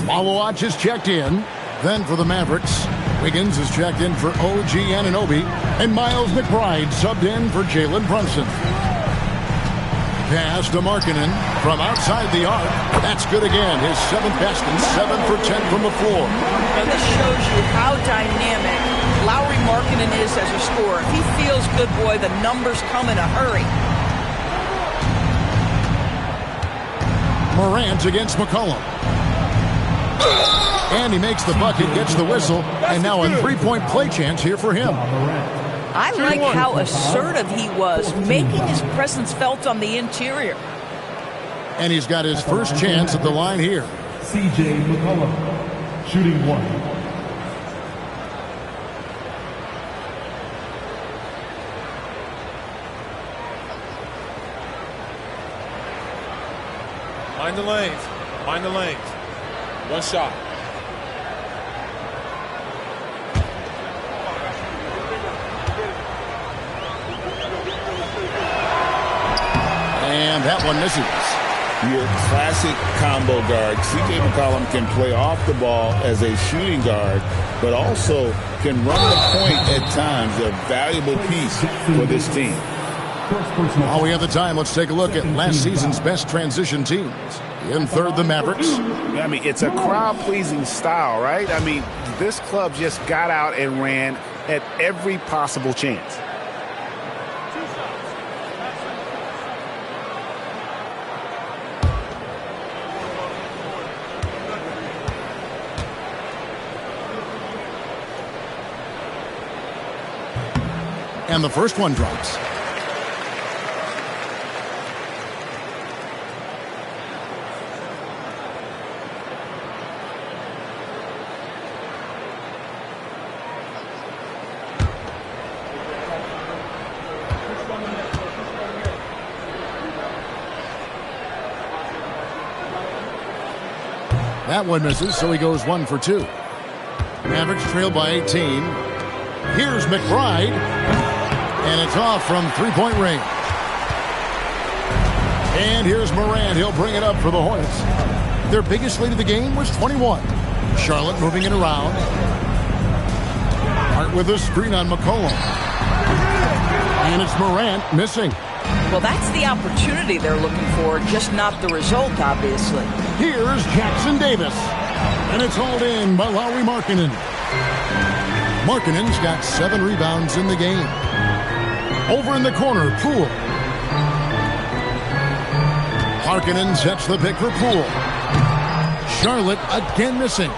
Malawach is checked in. Then for the Mavericks, Wiggins is checked in for OG Anunoby, and Miles McBride subbed in for Jalen Brunson. Pass to Markkanen from outside the arc. That's good again. His 7th best and 7 for 10 from the floor. And this shows you how dynamic Lauri Markkanen is as a scorer. If he feels good, boy, the numbers come in a hurry. Morant against McCollum. And he makes the bucket, gets the whistle, and now a three-point play chance here for him. I like how assertive he was, making his presence felt on the interior. And he's got his first chance at the line here. C.J. McCollum, shooting 1. Mind the lanes. Mind the lanes. One shot. And that one misses. Your classic combo guard. C.J. McCollum can play off the ball as a shooting guard, but also can run the point at times. A valuable piece for this team. While we have the time, let's take a look at last season's best transition teams. In third, the Mavericks. I mean, it's a crowd-pleasing style, right? I mean, this club just got out and ran at every possible chance. And the first one drops. That one misses, so he goes 1 for 2. Mavericks trail by 18. Here's McBride. And it's off from three-point range. And here's Morant. He'll bring it up for the Hornets. Their biggest lead of the game was 21. Charlotte moving it around. Hart with a screen on McCollum. And it's Morant missing. Well, that's the opportunity they're looking for, just not the result, obviously. Here's Jackson Davis. And it's hauled in by Lauri Markkanen. Markkanen's got 7 rebounds in the game. Over in the corner, Poole. Markkanen sets the pick for Poole. Charlotte again missing.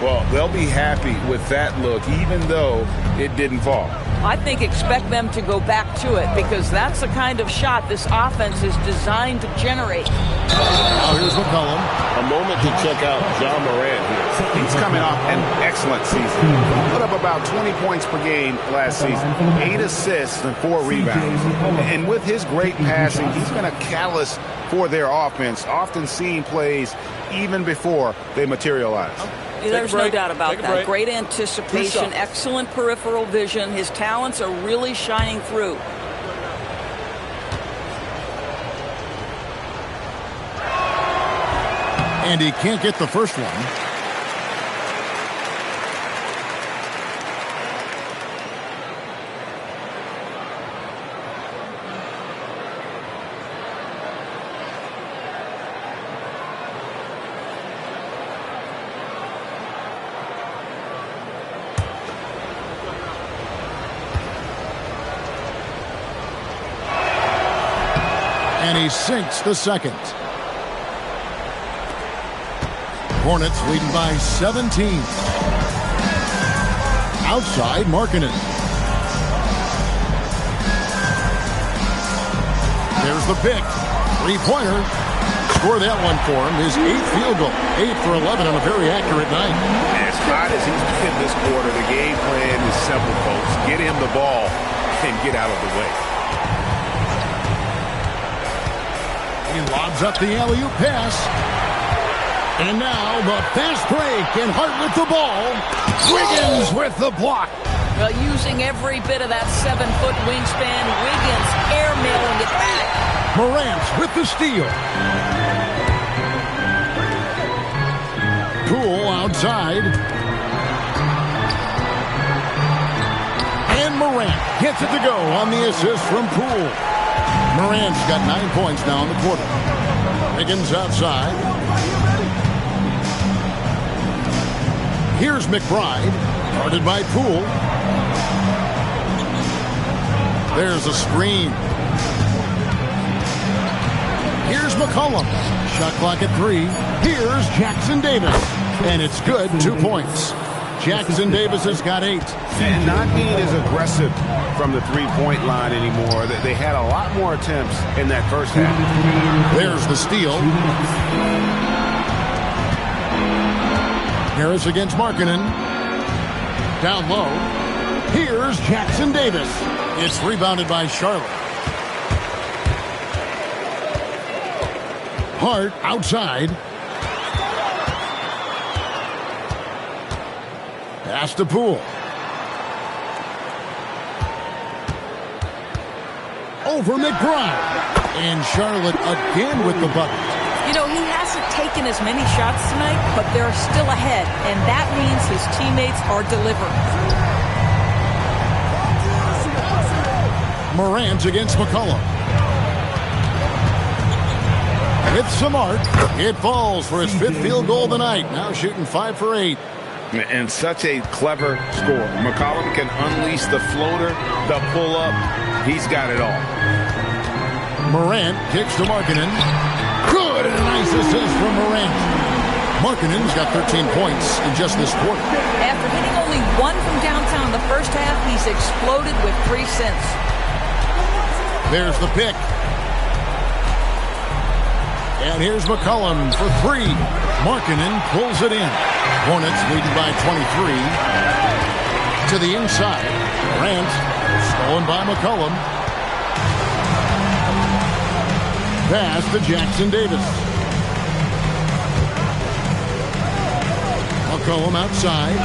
Well, they'll be happy with that look, even though it didn't fall. I think expect them to go back to it because that's the kind of shot this offense is designed to generate. Now here's McCollum. A moment to check out John Morant here. He's coming off an excellent season. He put up about 20 points per game last season, 8 assists and 4 rebounds. And with his great passing, he's been a catalyst for their offense, often seeing plays even before they materialize. There's no doubt about that. Great anticipation, excellent peripheral vision. His talents are really shining through. And he can't get the first one. And he sinks the second. Hornets leading by 17. Outside, Markkanen. There's the pick. Three-pointer. Score that one for him. His 8th field goal. 8 for 11 on a very accurate night. As hot as he's been this quarter, the game plan is simple, folks. Get him the ball and get out of the way. He lobs up the alley-oop pass. And now the fast break, and Hart with the ball. Wiggins with the block. Well, using every bit of that 7-foot wingspan, Wiggins airmailing it back. Morant with the steal. Poole outside. And Morant gets it to go on the assist from Poole. Morant's got 9 points now in the quarter. Wiggins outside. Here's McBride, guarded by Poole. There's a screen. Here's McCollum. Shot clock at 3. Here's Jackson Davis. And it's good, 2 points. Jackson Davis has got 8. And not being as aggressive from the three-point line anymore. They had a lot more attempts in that first half. There's the steal. Harris against Markkanen. Down low. Here's Jackson Davis. It's rebounded by Charlotte. Hart outside. Pass to Poole. Over McBride. And Charlotte again with the bucket. You know, he hasn't taken as many shots tonight, but they're still ahead, and that means his teammates are delivering. Morant against McCollum. With some arc, it falls for his 5th field goal of the night. Now shooting 5 for 8. And such a clever score. McCollum can unleash the floater, the pull-up. He's got it all. Morant kicks to Markkanen. Good, and a nice assist from Morant. Markkanen's got 13 points in just this quarter. After hitting only 1 from downtown in the first half, he's exploded with 3 since. There's the pick. And here's McCollum for 3. Markkanen pulls it in. Hornets leading by 23. To the inside. Morant stolen by McCollum. Pass to Jackson Davis. McCollum outside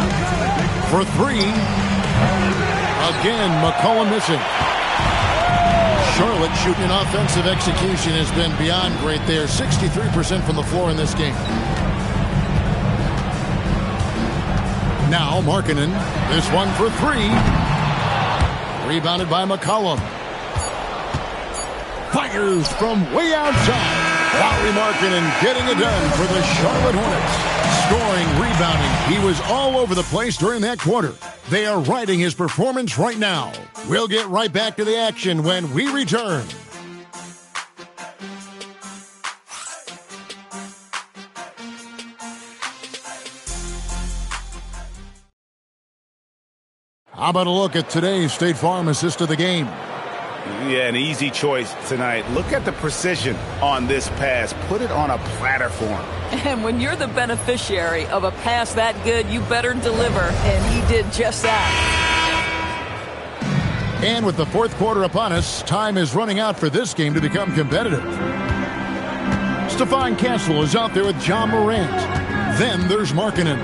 for 3. Again, McCollum missing. Charlotte shooting an offensive execution has been beyond great there. 63% from the floor in this game. Now Markkanen. This one for 3. Rebounded by McCollum. Fires from way outside. Lauri Markkanen getting it done for the Charlotte Hornets. Scoring, rebounding. He was all over the place during that quarter. They are riding his performance right now. We'll get right back to the action when we return. How about a look at today's State Farm assist of the game? Yeah, an easy choice tonight. Look at the precision on this pass. Put it on a platter for him. And when you're the beneficiary of a pass that good, you better deliver. And he did just that. And with the 4th quarter upon us, time is running out for this game to become competitive. Stephon Castle is out there with John Morant. Then there's Markkanen.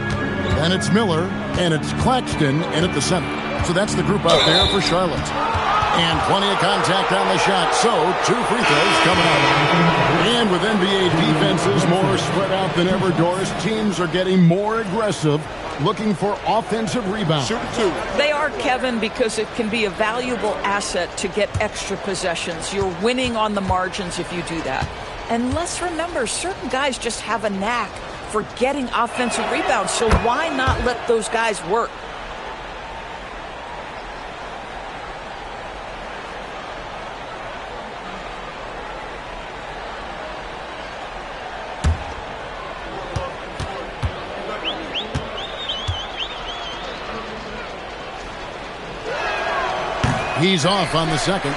Then it's Miller, and it's Claxton, and at the center. So that's the group out there for Charlotte. And plenty of contact on the shot, so 2 free throws coming up. And with NBA defenses more spread out than ever, Doris, teams are getting more aggressive, looking for offensive rebounds. Shoot 2. They are, Kevin, because it can be a valuable asset to get extra possessions. You're winning on the margins if you do that. And let's remember, certain guys just have a knack for getting offensive rebounds, so why not let those guys work? He's off on the second.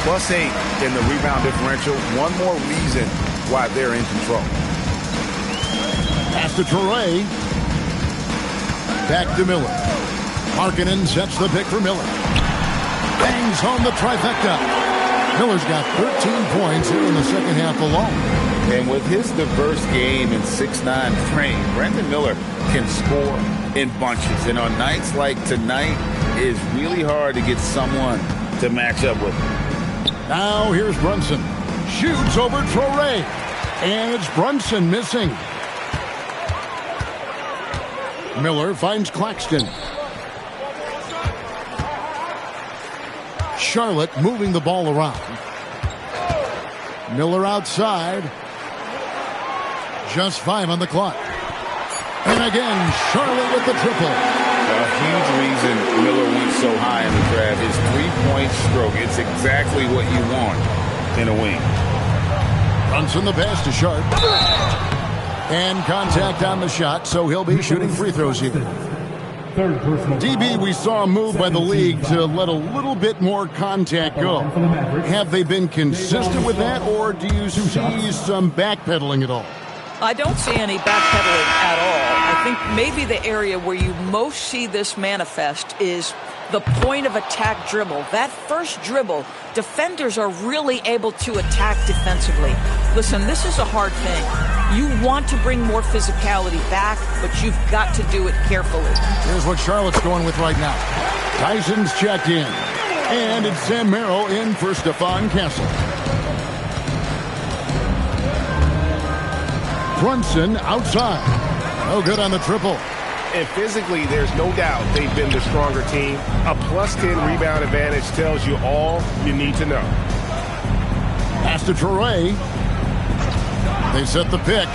+8 in the rebound differential. One more reason why they're in control. Pass to Torrey. Back to Miller. Markkanen sets the pick for Miller. Bangs home the trifecta. Miller's got 13 points here in the second half alone. And with his diverse game and 6'9" frame, Brandon Miller can score in bunches. And on nights like tonight, it's really hard to get someone to match up with him. Now here's Brunson. Shoots over Torrey. And it's Brunson missing. Miller finds Claxton. Charlotte moving the ball around. Miller outside. Just 5 on the clock. And again, Charlotte with the triple. A huge reason Miller went so high in the draft. His three-point stroke. It's exactly what you want in a wing. Brunson the pass to Sharp. And contact on the shot, so he'll be shooting free throws here. DB, we saw a move by the league to let a little bit more contact go. Have they been consistent with that, or do you see some backpedaling at all? I don't see any backpedaling at all. I think maybe the area where you most see this manifest is the point of attack dribble. That first dribble, defenders are really able to attack defensively. Listen, this is a hard thing. You want to bring more physicality back, but you've got to do it carefully. Here's what Charlotte's going with right now. Tyson's checked in. And it's Sam Merrill in for Stephon Castle. Brunson outside. No good on the triple. And physically, there's no doubt they've been the stronger team. A +10 rebound advantage tells you all you need to know. Pass to Torrey. They set the pick.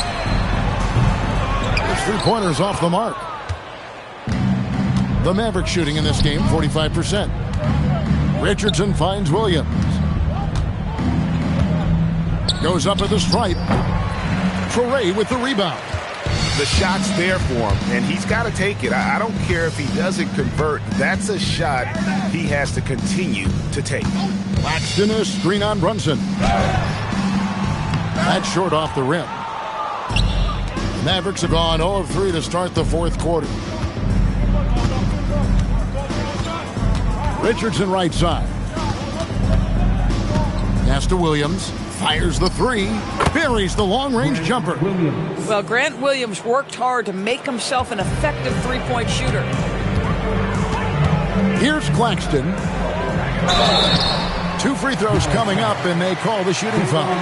His three-pointers off the mark. The Mavericks shooting in this game, 45%. Richardson finds Williams. Goes up at the stripe. Torrey with the rebound. The shot's there for him, and he's got to take it. I don't care if he doesn't convert. That's a shot he has to continue to take. Claxton a screen on Brunson. That's short off the rim. Mavericks have gone 0 of 3 to start the fourth quarter. Richardson right side. Pass to Williams. Fires the three. Buries the long-range jumper. Well, Grant Williams worked hard to make himself an effective three-point shooter. Here's Claxton. 2 free throws coming up, and they call the shooting foul.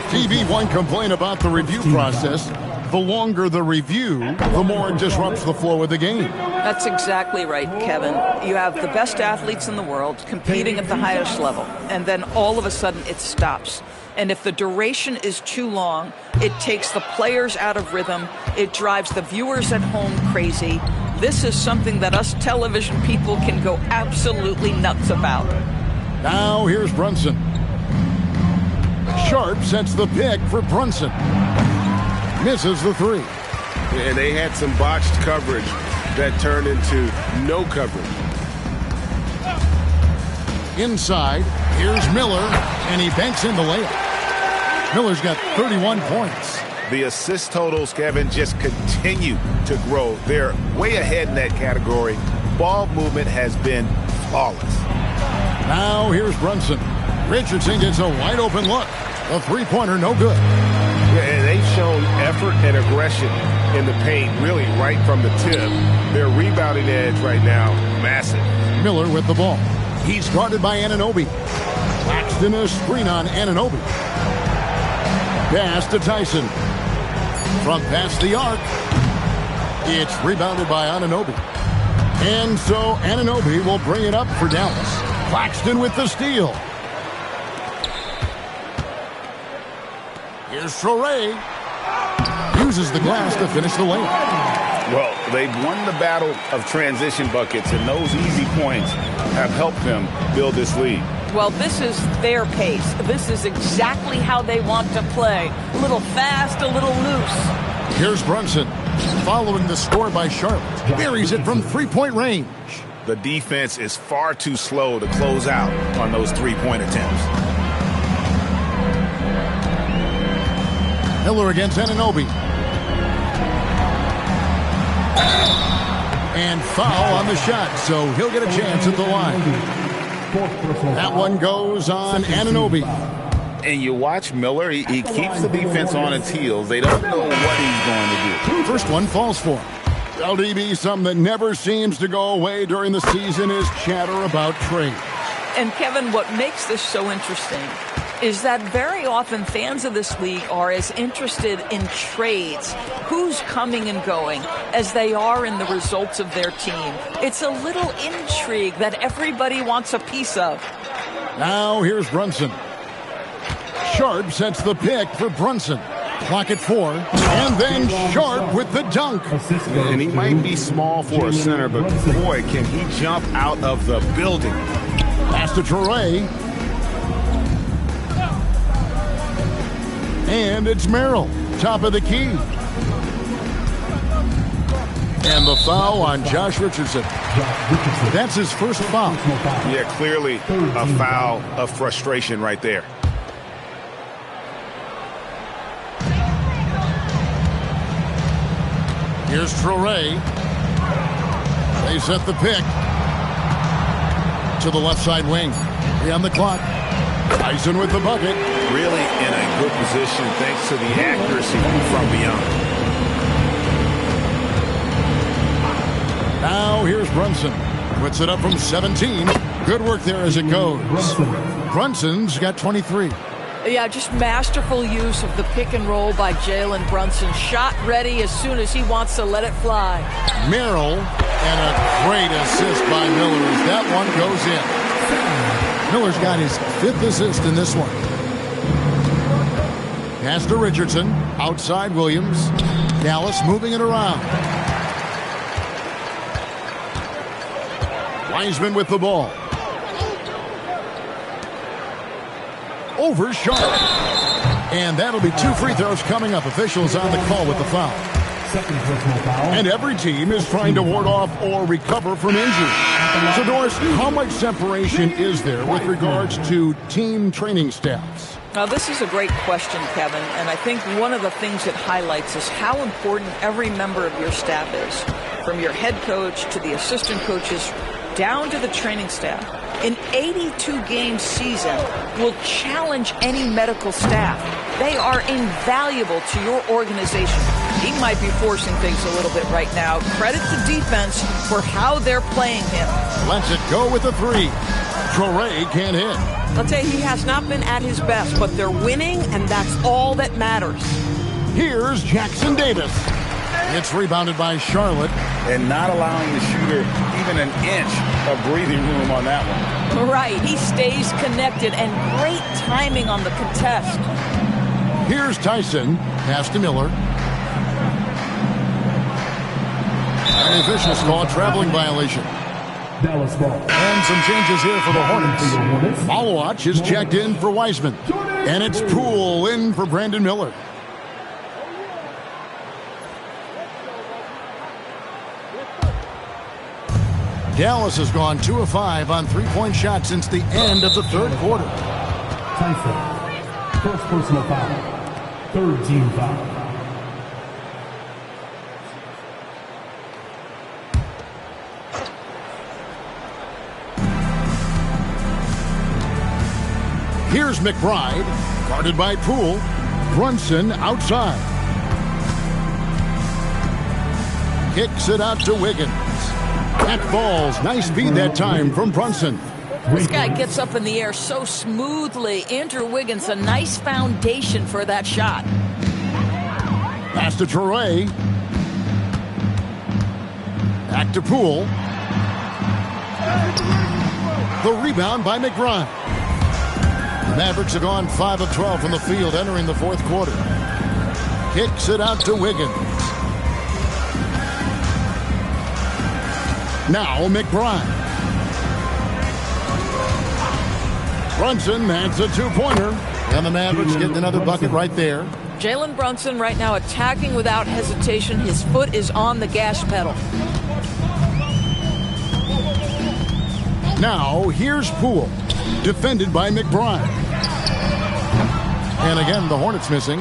TV, one complaint about the review process. The longer the review, the more it disrupts the flow of the game. That's exactly right, Kevin. You have the best athletes in the world competing at the highest level, and then all of a sudden it stops. And if the duration is too long, it takes the players out of rhythm. It drives the viewers at home crazy. This is something that us television people can go absolutely nuts about. Now here's Brunson. Sharp sets the pick for Brunson. Misses the three. And they had some botched coverage that turned into no coverage. Inside, here's Miller, and he banks in the layup. Miller's got 31 points. The assist totals, Kevin, just continue to grow. They're way ahead in that category. Ball movement has been flawless. Now here's Brunson. Richardson gets a wide open look. A three-pointer, no good. Yeah, and they've shown effort and aggression in the paint, really right from the tip. Their rebounding edge right now, massive. Miller with the ball. He's guarded by Anunoby. Claxton a screen on Anunoby. Pass to Tyson. From past the arc. It's rebounded by Anunoby. And so Anunoby will bring it up for Dallas. Claxton with the steal. Here's Torrey. Uses the glass to finish the layup. Well, they've won the battle of transition buckets, and those easy points have helped them build this lead. Well, this is their pace. This is exactly how they want to play. A little fast, a little loose. Here's Brunson. Following the score by Charlotte. Buries it from three-point range. The defense is far too slow to close out on those three-point attempts. Miller against Anunoby. And foul on the shot, so he'll get a chance at the line. That one goes on Anunoby. And you watch Miller, he keeps the defense on its heels. They don't know what he's going to do. First one falls for him. LDB, something that never seems to go away during the season is chatter about trades. And Kevin, what makes this so interesting is that very often fans of this league are as interested in trades, who's coming and going, as they are in the results of their team. It's a little intrigue that everybody wants a piece of. Now here's Brunson. Sharp sets the pick for Brunson. Clock at 4, and then Sharp with the dunk. And he might be small for a center, but boy, can he jump out of the building. Pass to Traore. And it's Merrill, top of the key. And the foul on Josh Richardson. That's his first foul. Yeah, clearly a foul of frustration right there. Here's Traore. They set the pick to the left side wing. On the clock. Tyson with the bucket. Really in a good position thanks to the accuracy from beyond. Now here's Brunson. Puts it up from 17. Good work there as it goes. Brunson's got 23. Yeah, just masterful use of the pick and roll by Jalen Brunson. Shot ready as soon as he wants to let it fly. Merrill, and a great assist by Miller as that one goes in. Miller's got his 5th assist in this one. Pass to Richardson. Outside Williams. Dallas moving it around. Wiseman with the ball. Over Sharp. And that'll be 2 free throws coming up. Officials on the call with the foul. And every team is trying to ward off or recover from injury. So, Doris, how much separation is there with regards to team training staffs? Now, this is a great question, Kevin, and I think one of the things it highlights is how important every member of your staff is, from your head coach to the assistant coaches down to the training staff. An 82-game season will challenge any medical staff. They are invaluable to your organization. He might be forcing things a little bit right now. Credit the defense for how they're playing him. Lets it go with the 3. Traore can't hit. I'll tell you, he has not been at his best, but they're winning, and that's all that matters. Here's Jackson Davis. It's rebounded by Charlotte. And not allowing the shooter even an inch of breathing room on that one. Right, he stays connected, and great timing on the contest. Here's Tyson. Pass to Miller. And the officials call a traveling violation. Dallas ball. And some changes here for the Hornets. Malawach is checked in for Wiseman. And it's Poole in for Brandon Miller. Dallas has gone 2 of 5 on 3-point shots since the end of the 3rd quarter. Tyson. First personal foul. 3rd team foul. Here's McBride, guarded by Poole. Brunson outside. Kicks it out to Wiggins. That falls. Nice feed that time from Brunson. This guy gets up in the air so smoothly. Andrew Wiggins, a nice foundation for that shot. Pass to Traore. Back to Poole. The rebound by McBride. The Mavericks have gone 5 of 12 from the field entering the 4th quarter. Kicks it out to Wiggins. Now McBride. Brunson adds a 2-pointer. And the Mavericks getting another bucket right there. Jalen Brunson right now attacking without hesitation. His foot is on the gas pedal. Now, here's Poole, defended by McBride. And again, the Hornets missing.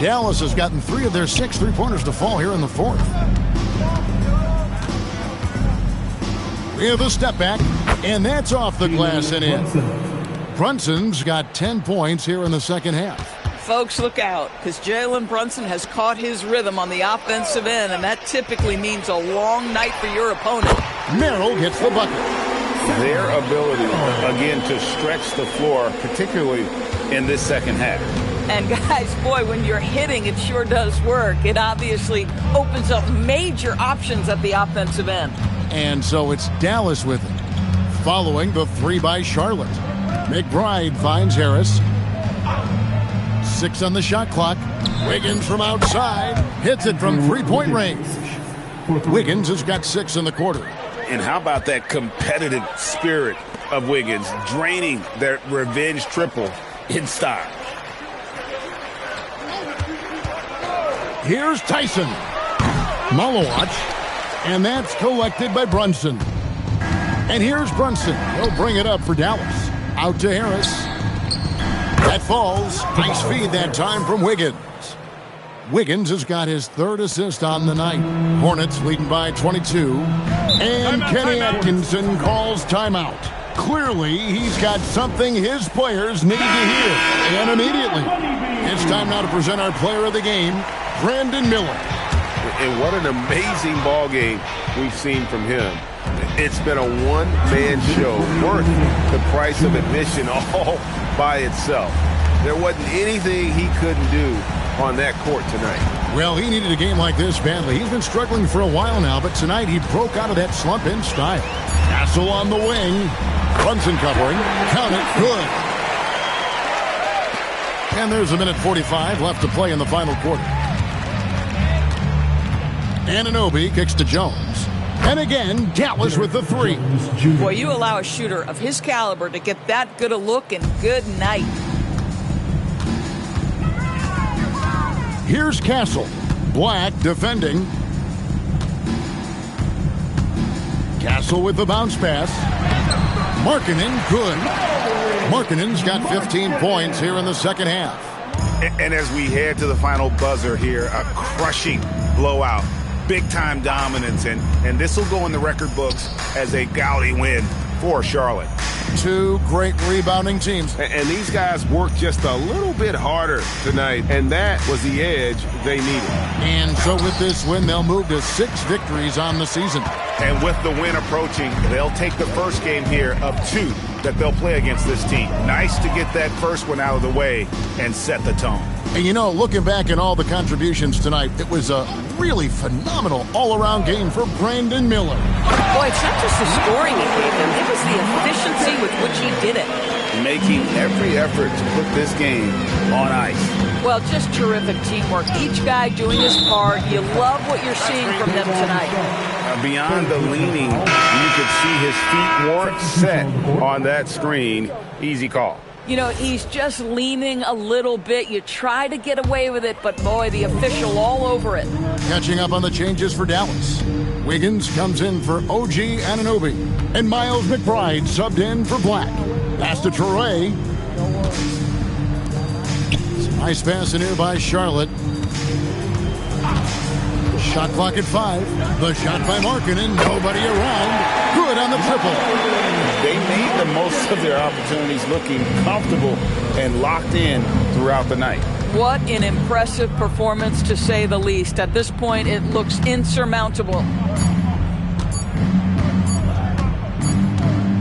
Dallas has gotten 3 of their 6 3-pointers to fall here in the fourth. We have a step back, and that's off the glass and in. Brunson's got 10 points here in the second half. Folks, look out, because Jalen Brunson has caught his rhythm on the offensive end, and that typically means a long night for your opponent. Merrill gets the bucket. Their ability, again, to stretch the floor, particularly in this second half. And guys, boy, when you're hitting, it sure does work. It obviously opens up major options at the offensive end. And so it's Dallas with it, following the 3 by Charlotte. McBride finds Harris. 6 on the shot clock. Wiggins from outside hits it from 3-point range. Wiggins has got 6 in the quarter. And how about that competitive spirit of Wiggins, draining their revenge triple in style. Here's Tyson. Malawatch. And that's collected by Brunson. And here's Brunson. He'll bring it up for Dallas. Out to Harris. That falls. Nice feed that time from Wiggins. Wiggins has got his 3rd assist on the night. Hornets leading by 22. And Kenny Atkinson calls timeout. Clearly, he's got something his players need to hear. And immediately, it's time now to present our player of the game, Brandon Miller. And what an amazing ball game we've seen from him. It's been a one-man show worth the price of admission all by itself. There wasn't anything he couldn't do on that court tonight. Well, he needed a game like this badly. He's been struggling for a while now, but tonight he broke out of that slump in style. Castle on the wing. Brunson covering. Count it. Good. And there's a minute 45 left to play in the final quarter. Anunoby kicks to Jones. And again, Dallas with the 3. Boy, you allow a shooter of his caliber to get that good a look, and good night. Here's Castle. Black defending. Castle with the bounce pass. Markkanen, good. Markkanen's got 15 points here in the second half. And as we head to the final buzzer here, a crushing blowout. Big-time dominance, and this will go in the record books as a gaudy win for Charlotte. 2 great rebounding teams. And these guys worked just a little bit harder tonight, and that was the edge they needed. And so with this win, they'll move to 6 victories on the season. And with the win approaching, they'll take the first game here of 2 that they'll play against this team. Nice to get that first one out of the way and set the tone. And you know, looking back at all the contributions tonight, it was a really phenomenal all-around game for Brandon Miller. Boy, it's not just the scoring he gave them, it was the efficiency with which he did it. Making every effort to put this game on ice. Well, just terrific teamwork. Each guy doing his part. You love what you're seeing from them tonight. Beyond the leaning, you could see his feet weren't set on that screen. Easy call. You know, he's just leaning a little bit. You try to get away with it, but boy, the official all over it. Catching up on the changes for Dallas. Wiggins comes in for OG Anunoby. And Miles McBride subbed in for Black. Pass to Traore. Nice pass in here by Charlotte. Shot clock at 5. The shot by Markkanen. Nobody around. Good on the triple. They made the most of their opportunities, looking comfortable and locked in throughout the night. What an impressive performance, to say the least. At this point, it looks insurmountable.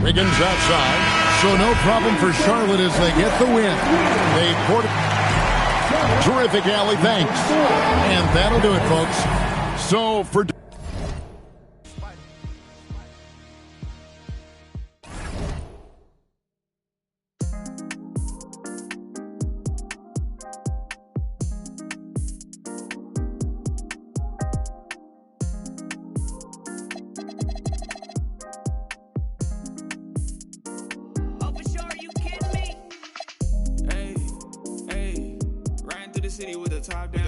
Wiggins outside, so no problem for Charlotte as they get the win. They poured terrific alley, thanks. And that'll do it, folks. So for city with a top down.